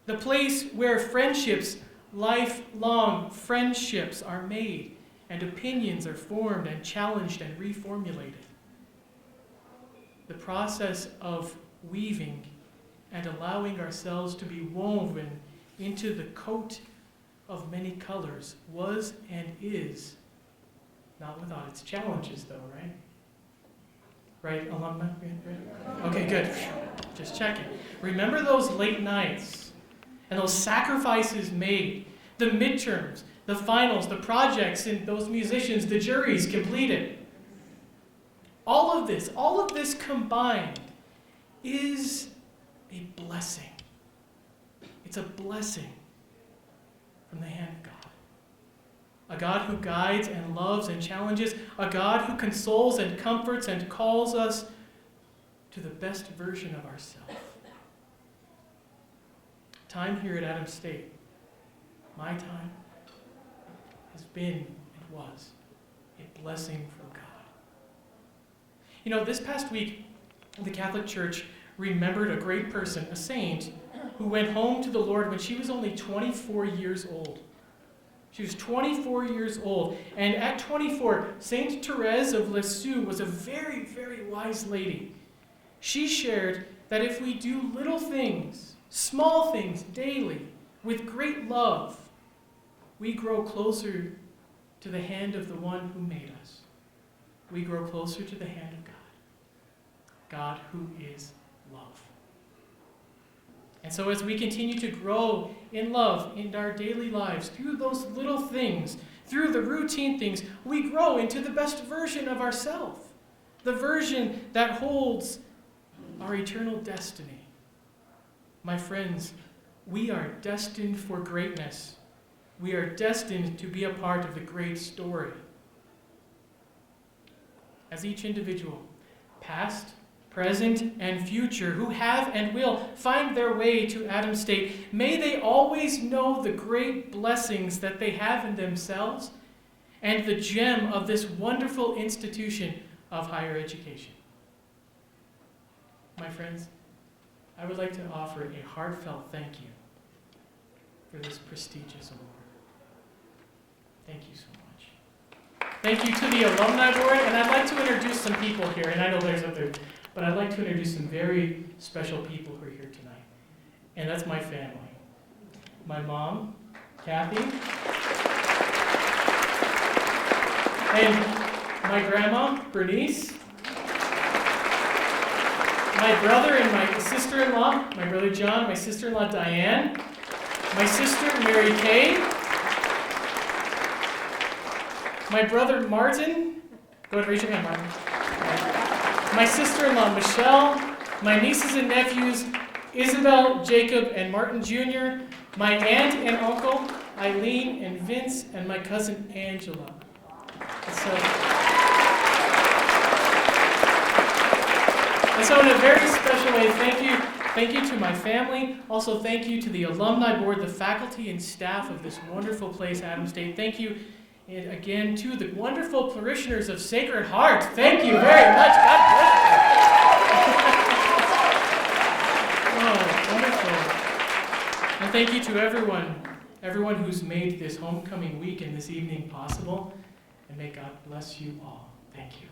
The place where friendships, lifelong friendships, are made and opinions are formed and challenged and reformulated. The process of weaving and allowing ourselves to be woven into the coat of many colors was and is not without its challenges, though, right? Right, alumni? Right? Okay, good. Just checking. Remember those late nights and those sacrifices made, the midterms, the finals, the projects, and those musicians, the juries completed. All of this combined is a blessing. It's a blessing from the hand of God. A God who guides and loves and challenges, a God who consoles and comforts and calls us to the best version of ourselves. Time here at Adams State, my time, has been and was a blessing from God. You know, this past week, the Catholic Church remembered a great person, a saint, who went home to the Lord when she was only 24 years old. She was 24 years old. And at 24, Saint Therese of Lisieux was a very, very wise lady. She shared that if we do little things, small things daily, with great love, we grow closer to the hand of the one who made us. We grow closer to the hand of God. God who is love. And so as we continue to grow in love in our daily lives, through those little things, through the routine things, we grow into the best version of ourselves, the version that holds our eternal destiny. My friends, we are destined for greatness. We are destined to be a part of the great story. As each individual, past, present, and future, who have and will find their way to Adams State, may they always know the great blessings that they have in themselves and the gem of this wonderful institution of higher education. My friends, I would like to offer a heartfelt thank you for this prestigious award. Thank you so much. Thank you to the Alumni Board, and I'd like to introduce some people here, and I know there's others, but I'd like to introduce some very special people who are here tonight. And that's my family. My mom, Kathy, and my grandma, Bernice, my brother and my sister-in-law, my brother John, my sister-in-law Diane, my sister Mary Kay, my brother Martin, go ahead, raise your hand, Martin. My sister-in-law Michelle, my nieces and nephews Isabel, Jacob, and Martin Jr., my aunt and uncle, Eileen and Vince, and my cousin Angela. And so in a very special way, thank you to my family. Also, thank you to the Alumni Board, the faculty and staff of this wonderful place, Adams State. Thank you again to the wonderful parishioners of Sacred Heart. Thank you very much. God bless you. Oh, wonderful. And thank you to everyone who's made this homecoming week and this evening possible. And may God bless you all. Thank you.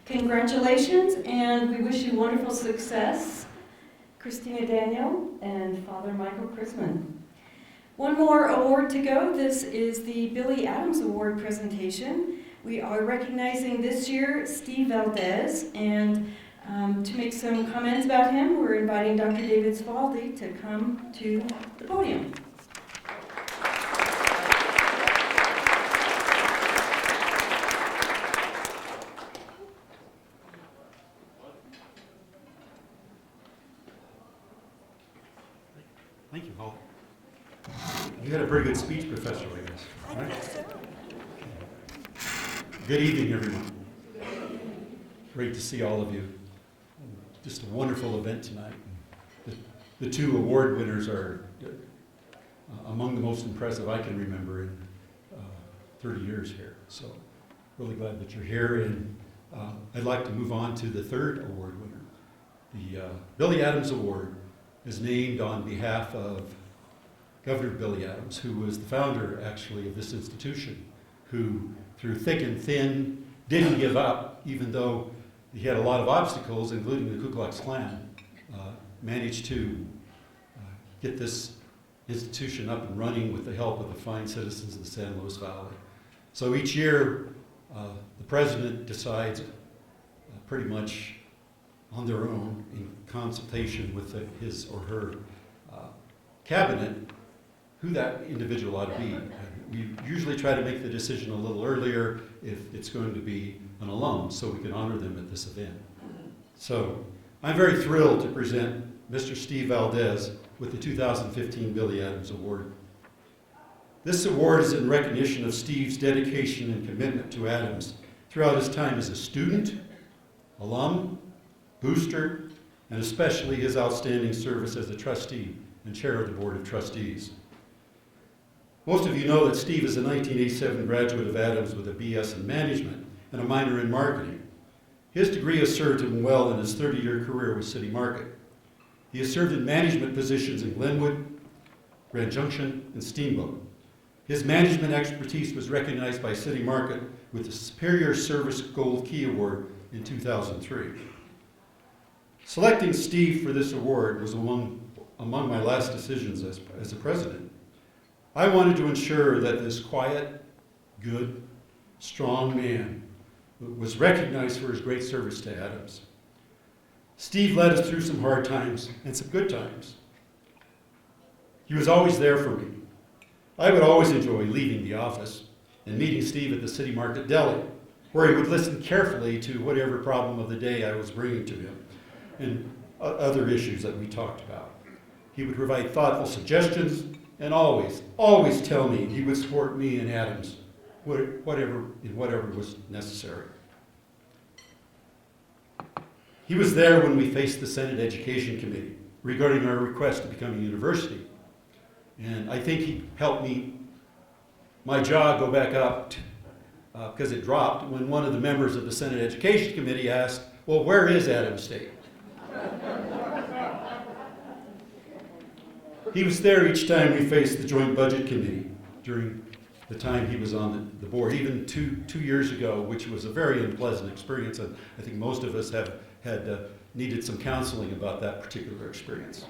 Congratulations, and we wish you wonderful success, Kristina Daniel and Father Michael Chrisman. One more award to go. This is the Billy Adams Award presentation. We are recognizing this year Steve Valdez, and to make some comments about him, we're inviting Dr. David Svaldi to come to the podium. Thank you, Paul. You had a pretty good speech, Professor, I guess. Right? Good evening, everyone. Great to see all of you. Just a wonderful event tonight. The two award winners are among the most impressive I can remember in 30 years here. So really glad that you're here. And I'd like to move on to the third award winner. The Billy Adams Award is named on behalf of Governor Billy Adams, who was the founder, actually, of this institution, who, through thick and thin, didn't give up, even though he had a lot of obstacles, including the Ku Klux Klan, managed to get this institution up and running with the help of the fine citizens of the San Luis Valley. So each year, the president decides pretty much on their own, in consultation with his or her cabinet, who that individual ought to be. We usually try to make the decision a little earlier if it's going to be an alum, so we can honor them at this event. So I'm very thrilled to present Mr. Steve Valdez with the 2015 Billy Adams Award. This award is in recognition of Steve's dedication and commitment to Adams throughout his time as a student, alum, booster, and especially his outstanding service as a trustee and chair of the Board of Trustees. Most of you know that Steve is a 1987 graduate of Adams with a BS in management and a minor in marketing. His degree has served him well in his 30-year career with City Market. He has served in management positions in Glenwood, Grand Junction, and Steamboat. His management expertise was recognized by City Market with the Superior Service Gold Key Award in 2003. Selecting Steve for this award was among my last decisions as a president. I wanted to ensure that this quiet, good, strong man was recognized for his great service to Adams. Steve led us through some hard times and some good times. He was always there for me. I would always enjoy leaving the office and meeting Steve at the City Market Deli, where he would listen carefully to whatever problem of the day I was bringing to him and other issues that we talked about. He would provide thoughtful suggestions and always tell me he would support me and Adams whatever was necessary. He was there when we faced the Senate Education Committee regarding our request to become a university. And I think he helped my jaw go back up because it dropped when one of the members of the Senate Education Committee asked, well, where is Adams State? He was there each time we faced the Joint Budget Committee during the time he was on the board, even two years ago, which was a very unpleasant experience. And I think most of us had needed some counseling about that particular experience.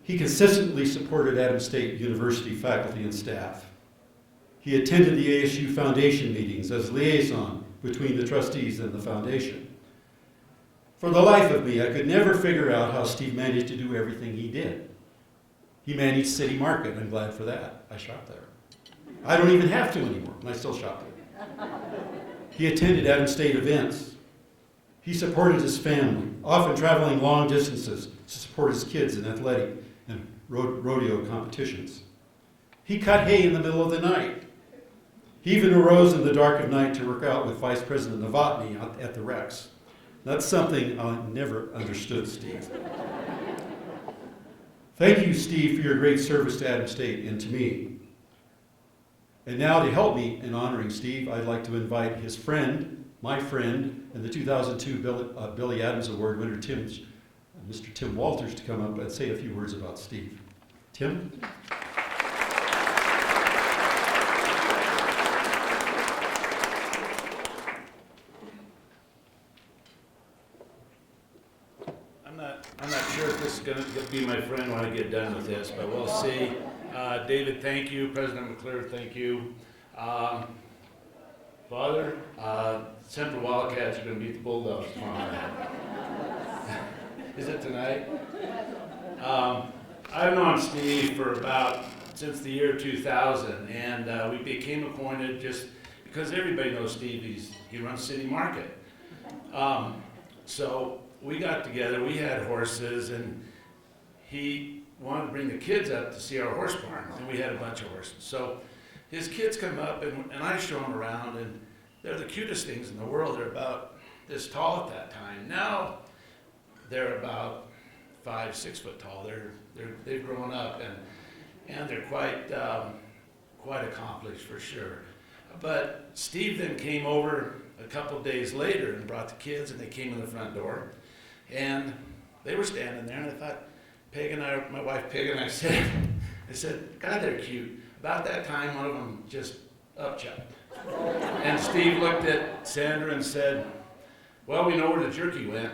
He consistently supported Adams State University faculty and staff. He attended the ASU Foundation meetings as liaison between the trustees and the foundation. For the life of me, I could never figure out how Steve managed to do everything he did. He managed City Market, and I'm glad for that. I shop there. I don't even have to anymore, and I still shop there. He attended Adams State events. He supported his family, often traveling long distances to support his kids in athletic and rodeo competitions. He cut hay in the middle of the night. He even arose in the dark of night to work out with Vice President Novotny at the Rex. That's something I never understood, Steve. Thank you, Steve, for your great service to Adams State and to me. And now to help me in honoring Steve, I'd like to invite his friend, my friend, and the 2002 Billy Adams Award winner, Mr. Tim Walters, to come up and say a few words about Steve. Tim? I'm not sure if this is going to be my friend when I get done with this, but we'll see. David, thank you. President McClure, thank you. Father, Central Wildcats are going to beat the Bulldogs tomorrow night. Is it tonight? I've known Steve for since the year 2000, and we became acquainted just because everybody knows Steve. He runs City Market. So we got together, we had horses, and he wanted to bring the kids up to see our horse barn, and we had a bunch of horses. So his kids come up, and I show them around, and they're the cutest things in the world. They're about this tall at that time. Now they're about 5, 6 foot tall. They've grown up, and they're quite accomplished for sure. But Steve then came over a couple days later and brought the kids, and they came in the front door, and they were standing there, and I thought, my wife Peg and I said, God, they're cute. About that time, one of them just upchucked. And Steve looked at Sandra and said, well, we know where the jerky went.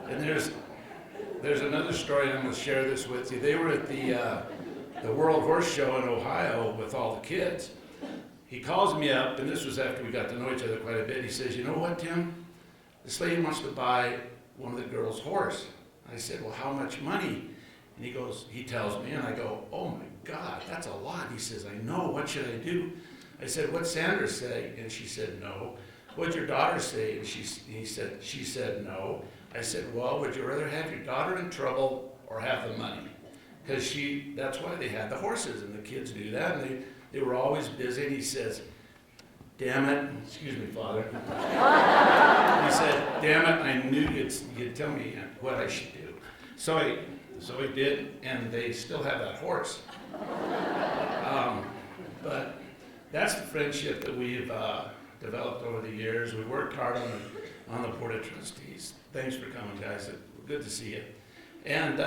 And there's another story, and I'm going to share this with you. They were at the World Horse Show in Ohio with all the kids. He calls me up, and this was after we got to know each other quite a bit. He says, you know what, Tim? This lady wants to buy one of the girls' horse. I said, well, how much money? And he tells me, and I go, oh my God, that's a lot. He says, I know, what should I do? I said, what'd Sandra say? And she said, no. What'd your daughter say? And she said, no. I said, well, would you rather have your daughter in trouble or have the money? Because that's why they had the horses, and the kids knew that, and they were always busy. And he says, damn it, excuse me, Father. He said, damn it, I knew you'd tell me what I should do. So he did, and they still have that horse. But that's the friendship that we've developed over the years. We worked hard on the Board of Trustees. Thanks for coming, guys. Good to see you. And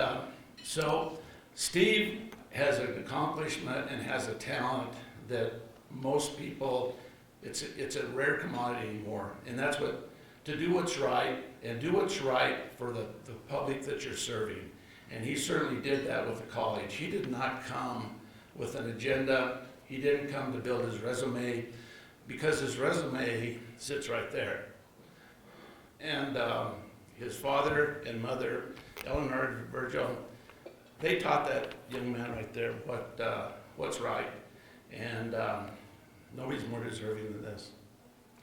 so Steve has an accomplishment and has a talent that most people, it's a rare commodity anymore. And that's to do what's right, and do what's right for the public that you're serving. And he certainly did that with the college. He did not come with an agenda. He didn't come to build his resume, because his resume sits right there. And his father and mother, Eleanor and Virgil, they taught that young man right there what's right. And nobody's more deserving than this.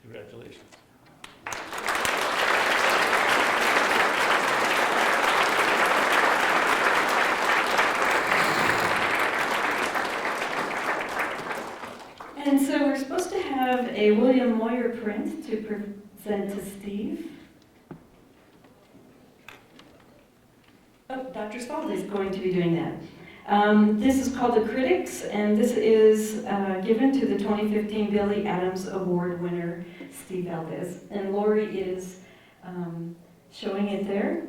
Congratulations. And so we're supposed to have a William Moyer print to present to Steve. Oh, Dr. Svaldi is going to be doing that. This is called The Critics, and this is given to the 2015 Billy Adams Award winner, Steve Valdez. And Lori is showing it there.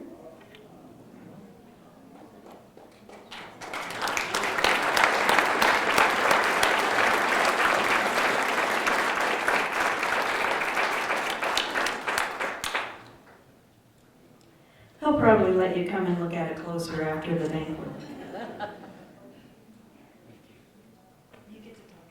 He'll probably let you come and look at it closer after the banquet. You get to talk.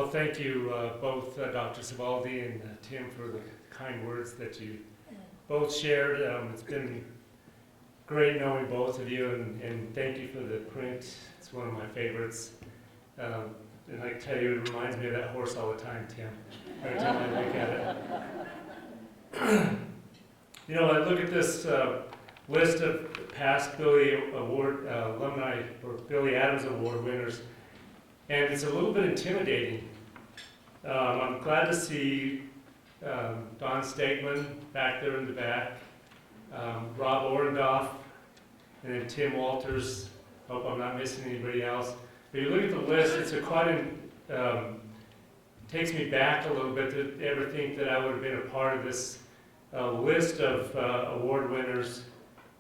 Well, thank you both, Dr. Svaldi and Tim, for the kind words that you both shared. It's been great knowing both of you, and thank you for the print. It's one of my favorites. And I tell you, it reminds me of that horse all the time, Tim, every time I look at it. You know, I look at this list of past Billy Award alumni, or Billy Adams Award winners, and it's a little bit intimidating. I'm glad to see Don Stegman back there in the back, Rob Orendorff, and then Tim Walters. Hope I'm not missing anybody else. But you look at the list, it's takes me back a little bit to ever think that I would have been a part of this list of award winners.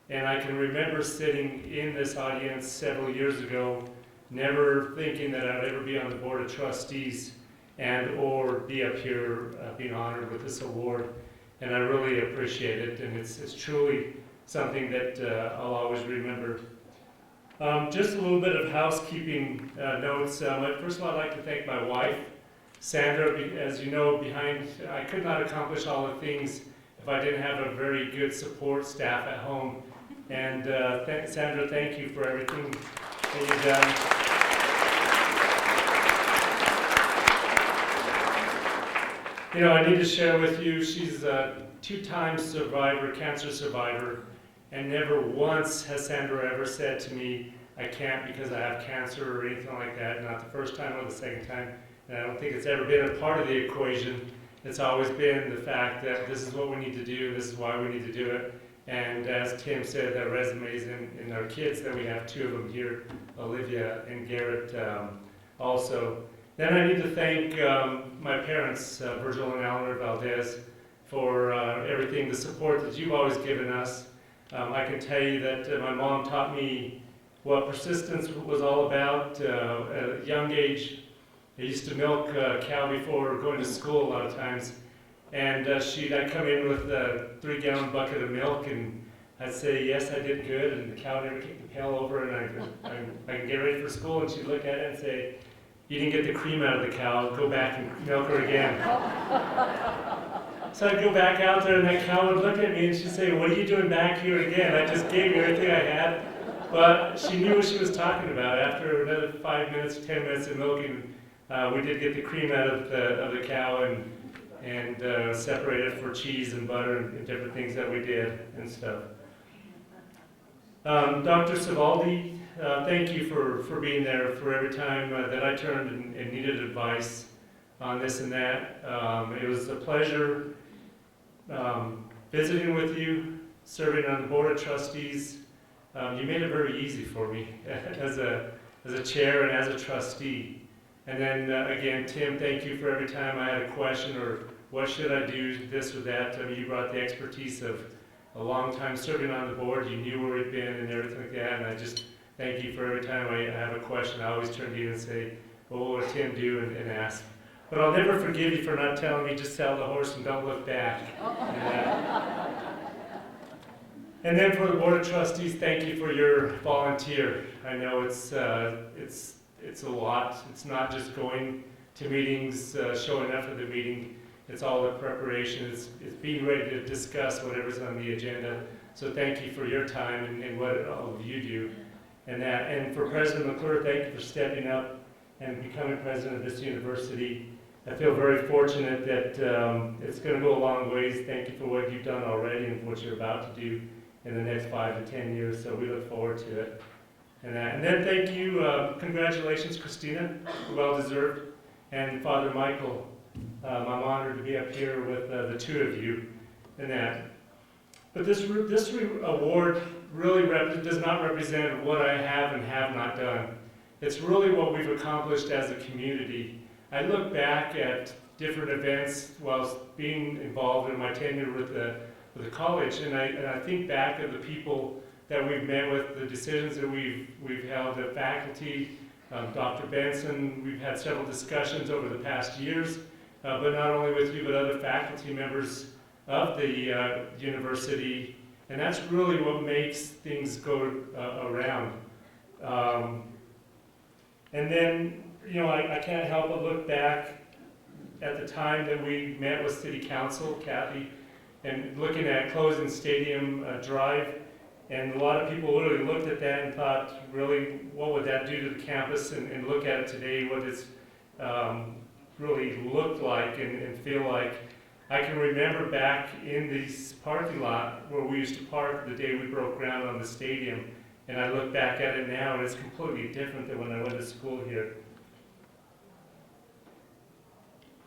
And I can remember sitting in this audience several years ago, never thinking that I'd ever be on the board of trustees and or be up here being honored with this award. And I really appreciate it, and it's truly something that I'll always remember. Just a little bit of housekeeping notes. First of all, I'd like to thank my wife, Sandra. As you know, I could not accomplish all the things if I didn't have a very good support staff at home. And Sandra, thank you for everything that you've done. You know, I need to share with you, she's a two-time cancer survivor, and never once has Sandra ever said to me, I can't because I have cancer or anything like that, not the first time or the second time. And I don't think it's ever been a part of the equation. It's always been the fact that this is what we need to do, this is why we need to do it. And as Tim said, that resumes in our kids, that we have two of them here, Olivia and Garrett also. Then I need to thank my parents, Virgil and Eleanor Valdez, for everything, the support that you've always given us. I can tell you that my mom taught me what persistence was all about at a young age. I used to milk a cow before going to school a lot of times. And I'd come in with a 3-gallon bucket of milk, and I'd say, yes, I did good, and the cow never kicked the pail over, and I can get ready for school, and she'd look at it and say, you didn't get the cream out of the cow, go back and milk her again. So I'd go back out there, and that cow would look at me, and she'd say, what are you doing back here again? I just gave you everything I had. But she knew what she was talking about. After another 5 minutes, 10 minutes of milking, we did get the cream out of the cow, and separate it for cheese and butter and different things that we did and stuff. Dr. Svaldi, thank you for being there for every time that I turned and needed advice on this and that. It was a pleasure visiting with you, serving on the board of trustees. You made it very easy for me as a chair and as a trustee. And then again, Tim, thank you for every time I had a question or what should I do, this or that. I mean, you brought the expertise of a long time serving on the board. You knew where we'd been and everything like that. And I just thank you for every time I have a question. I always turn to you and say, well, what would Tim do, and ask. But I'll never forgive you for not telling me just sell the horse and don't look back. And then for the board of trustees, thank you for your volunteer. I know it's a lot. It's not just going to meetings, showing up at the meeting. It's all the preparation. It's being ready to discuss whatever's on the agenda. So thank you for your time and what all of you do. And for President McClure, thank you for stepping up and becoming president of this university. I feel very fortunate that it's going to go a long ways. Thank you for what you've done already and what you're about to do in the next 5 to 10 years. So we look forward to it. And then thank you, congratulations, Kristina, well deserved, and Father Michael. I'm honored to be up here with the two of you and that. But this award really does not represent what I have and have not done. It's really what we've accomplished as a community. I look back at different events while being involved in my tenure with the college, and I think back of the people that we've met with, the decisions that we've held, the faculty, Dr. Benson. We've had several discussions over the past years, but not only with you, but other faculty members of the university, and that's really what makes things go around. And then you know, I can't help but look back at the time that we met with City Council, Kathy, and looking at closing Stadium Drive. And a lot of people really looked at that and thought, really, what would that do to the campus? And look at it today, what it's really looked like and feel like. I can remember back in this parking lot where we used to park the day we broke ground on the stadium, and I look back at it now and it's completely different than when I went to school here.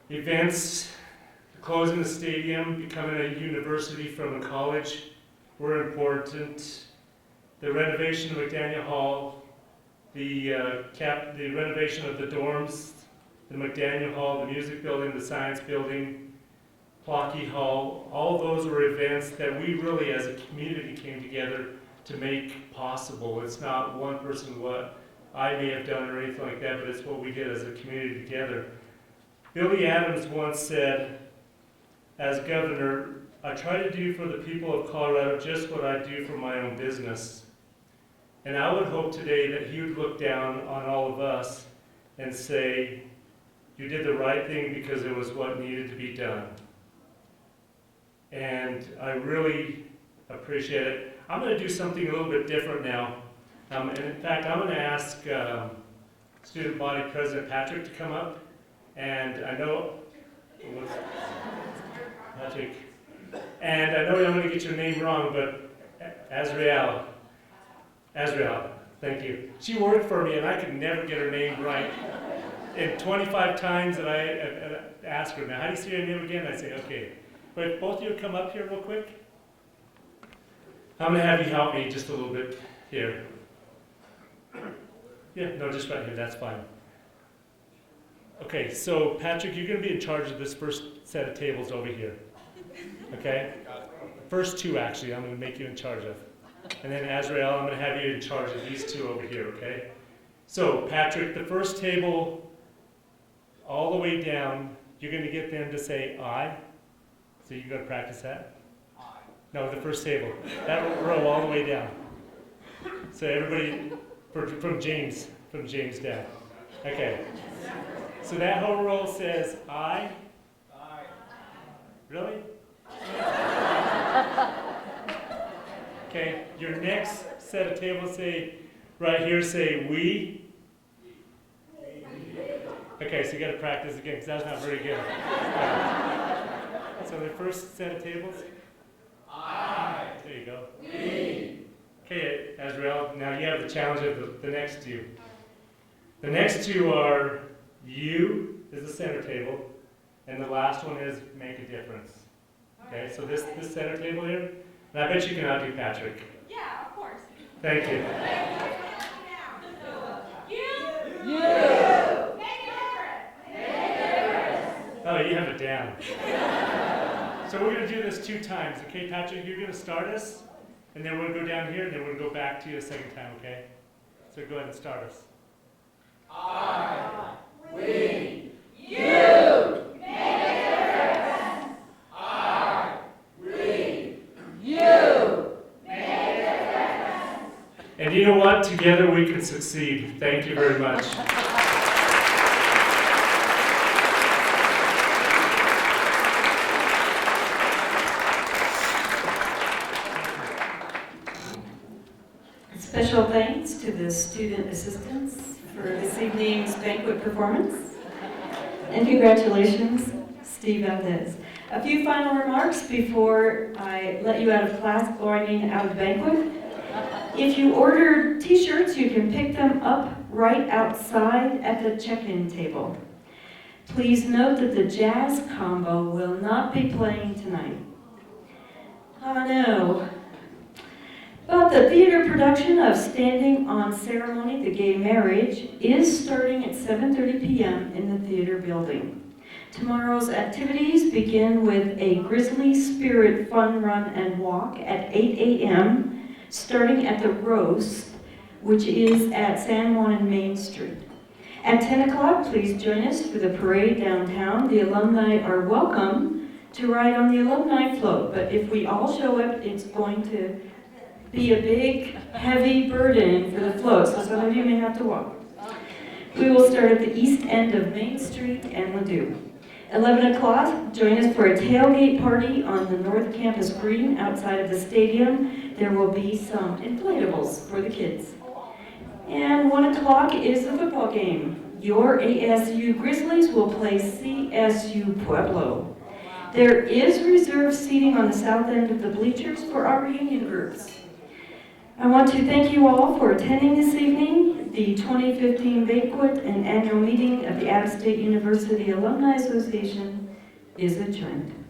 Events, closing the stadium, becoming a university from a college were important. The renovation of McDaniel Hall, the renovation of the dorms, the McDaniel Hall, the music building, the science building, Plocky Hall, all of those were events that we really as a community came together to make possible. It's not one person what I may have done or anything like that, but it's what we did as a community together. Billy Adams once said, as governor, I try to do for the people of Colorado just what I do for my own business. And I would hope today that he would look down on all of us and say, you did the right thing because it was what needed to be done. And I really appreciate it. I'm going to do something a little bit different now. And in fact, I'm going to ask Student Body President Patrick to come up. And I know, Patrick, and I know I'm going to get your name wrong, but Azrael, thank you. She worked for me and I could never get her name right. And 25 times that I asked her, now how do you say your name again? I say, okay. But if both of you come up here real quick. I'm going to have you help me just a little bit here. Yeah, no, just right here, that's fine. Okay, so Patrick, you're going to be in charge of this first set of tables over here. Okay? First two, actually, I'm going to make you in charge of. And then Azrael, I'm going to have you in charge of these two over here, okay? So, Patrick, the first table, all the way down, you're going to get them to say I. So you're going to practice that? I. No, the first table. That row all the way down. So everybody, from James down. Okay. So that whole row says I. I. Really? Okay, your next set of tables say, right here say we. Okay, so you got to practice again because that's not very good. So the first set of tables? I. There you go. We. Okay, Azrael, now you have the challenge of the next two. The next two are you is the center table, and the last one is make a difference. Okay, so this center table here, and I bet you can outdo Patrick. Yeah, of course. Thank you. You. Oh, you have it down. So we're going to do this 2 times. Okay, Patrick, you're going to start us, and then we're going to go down here, and then we're going to go back to you a second time, okay? So go ahead and start us. I. We. You. Make a difference. I. We. You. Make a difference. And you know what? Together we can succeed. Thank you very much. Special thanks to the student assistants for this evening's banquet performance. And congratulations, Steve Valdez. A few final remarks before I let you out of class, or I mean out of banquet. If you order t-shirts, you can pick them up right outside at the check-in table. Please note that the jazz combo will not be playing tonight. Oh no. But the theater production of Standing on Ceremony, The Gay Marriage, is starting at 7:30 p.m. in the theater building. Tomorrow's activities begin with a Grizzly Spirit fun run and walk at 8 a.m., starting at the Roast, which is at San Juan and Main Street. At 10 o'clock, please join us for the parade downtown. The alumni are welcome to ride on the alumni float, but if we all show up, it's going to be a big, heavy burden for the float, so some of you may have to walk. We will start at the east end of Main Street and Ladue. 11 o'clock, join us for a tailgate party on the North Campus Green outside of the stadium. There will be some inflatables for the kids. And 1 o'clock is the football game. Your ASU Grizzlies will play CSU Pueblo. There is reserved seating on the south end of the bleachers for our reunion groups. I want to thank you all for attending this evening. The 2015 Banquet and Annual Meeting of the Adams State University Alumni Association is adjourned.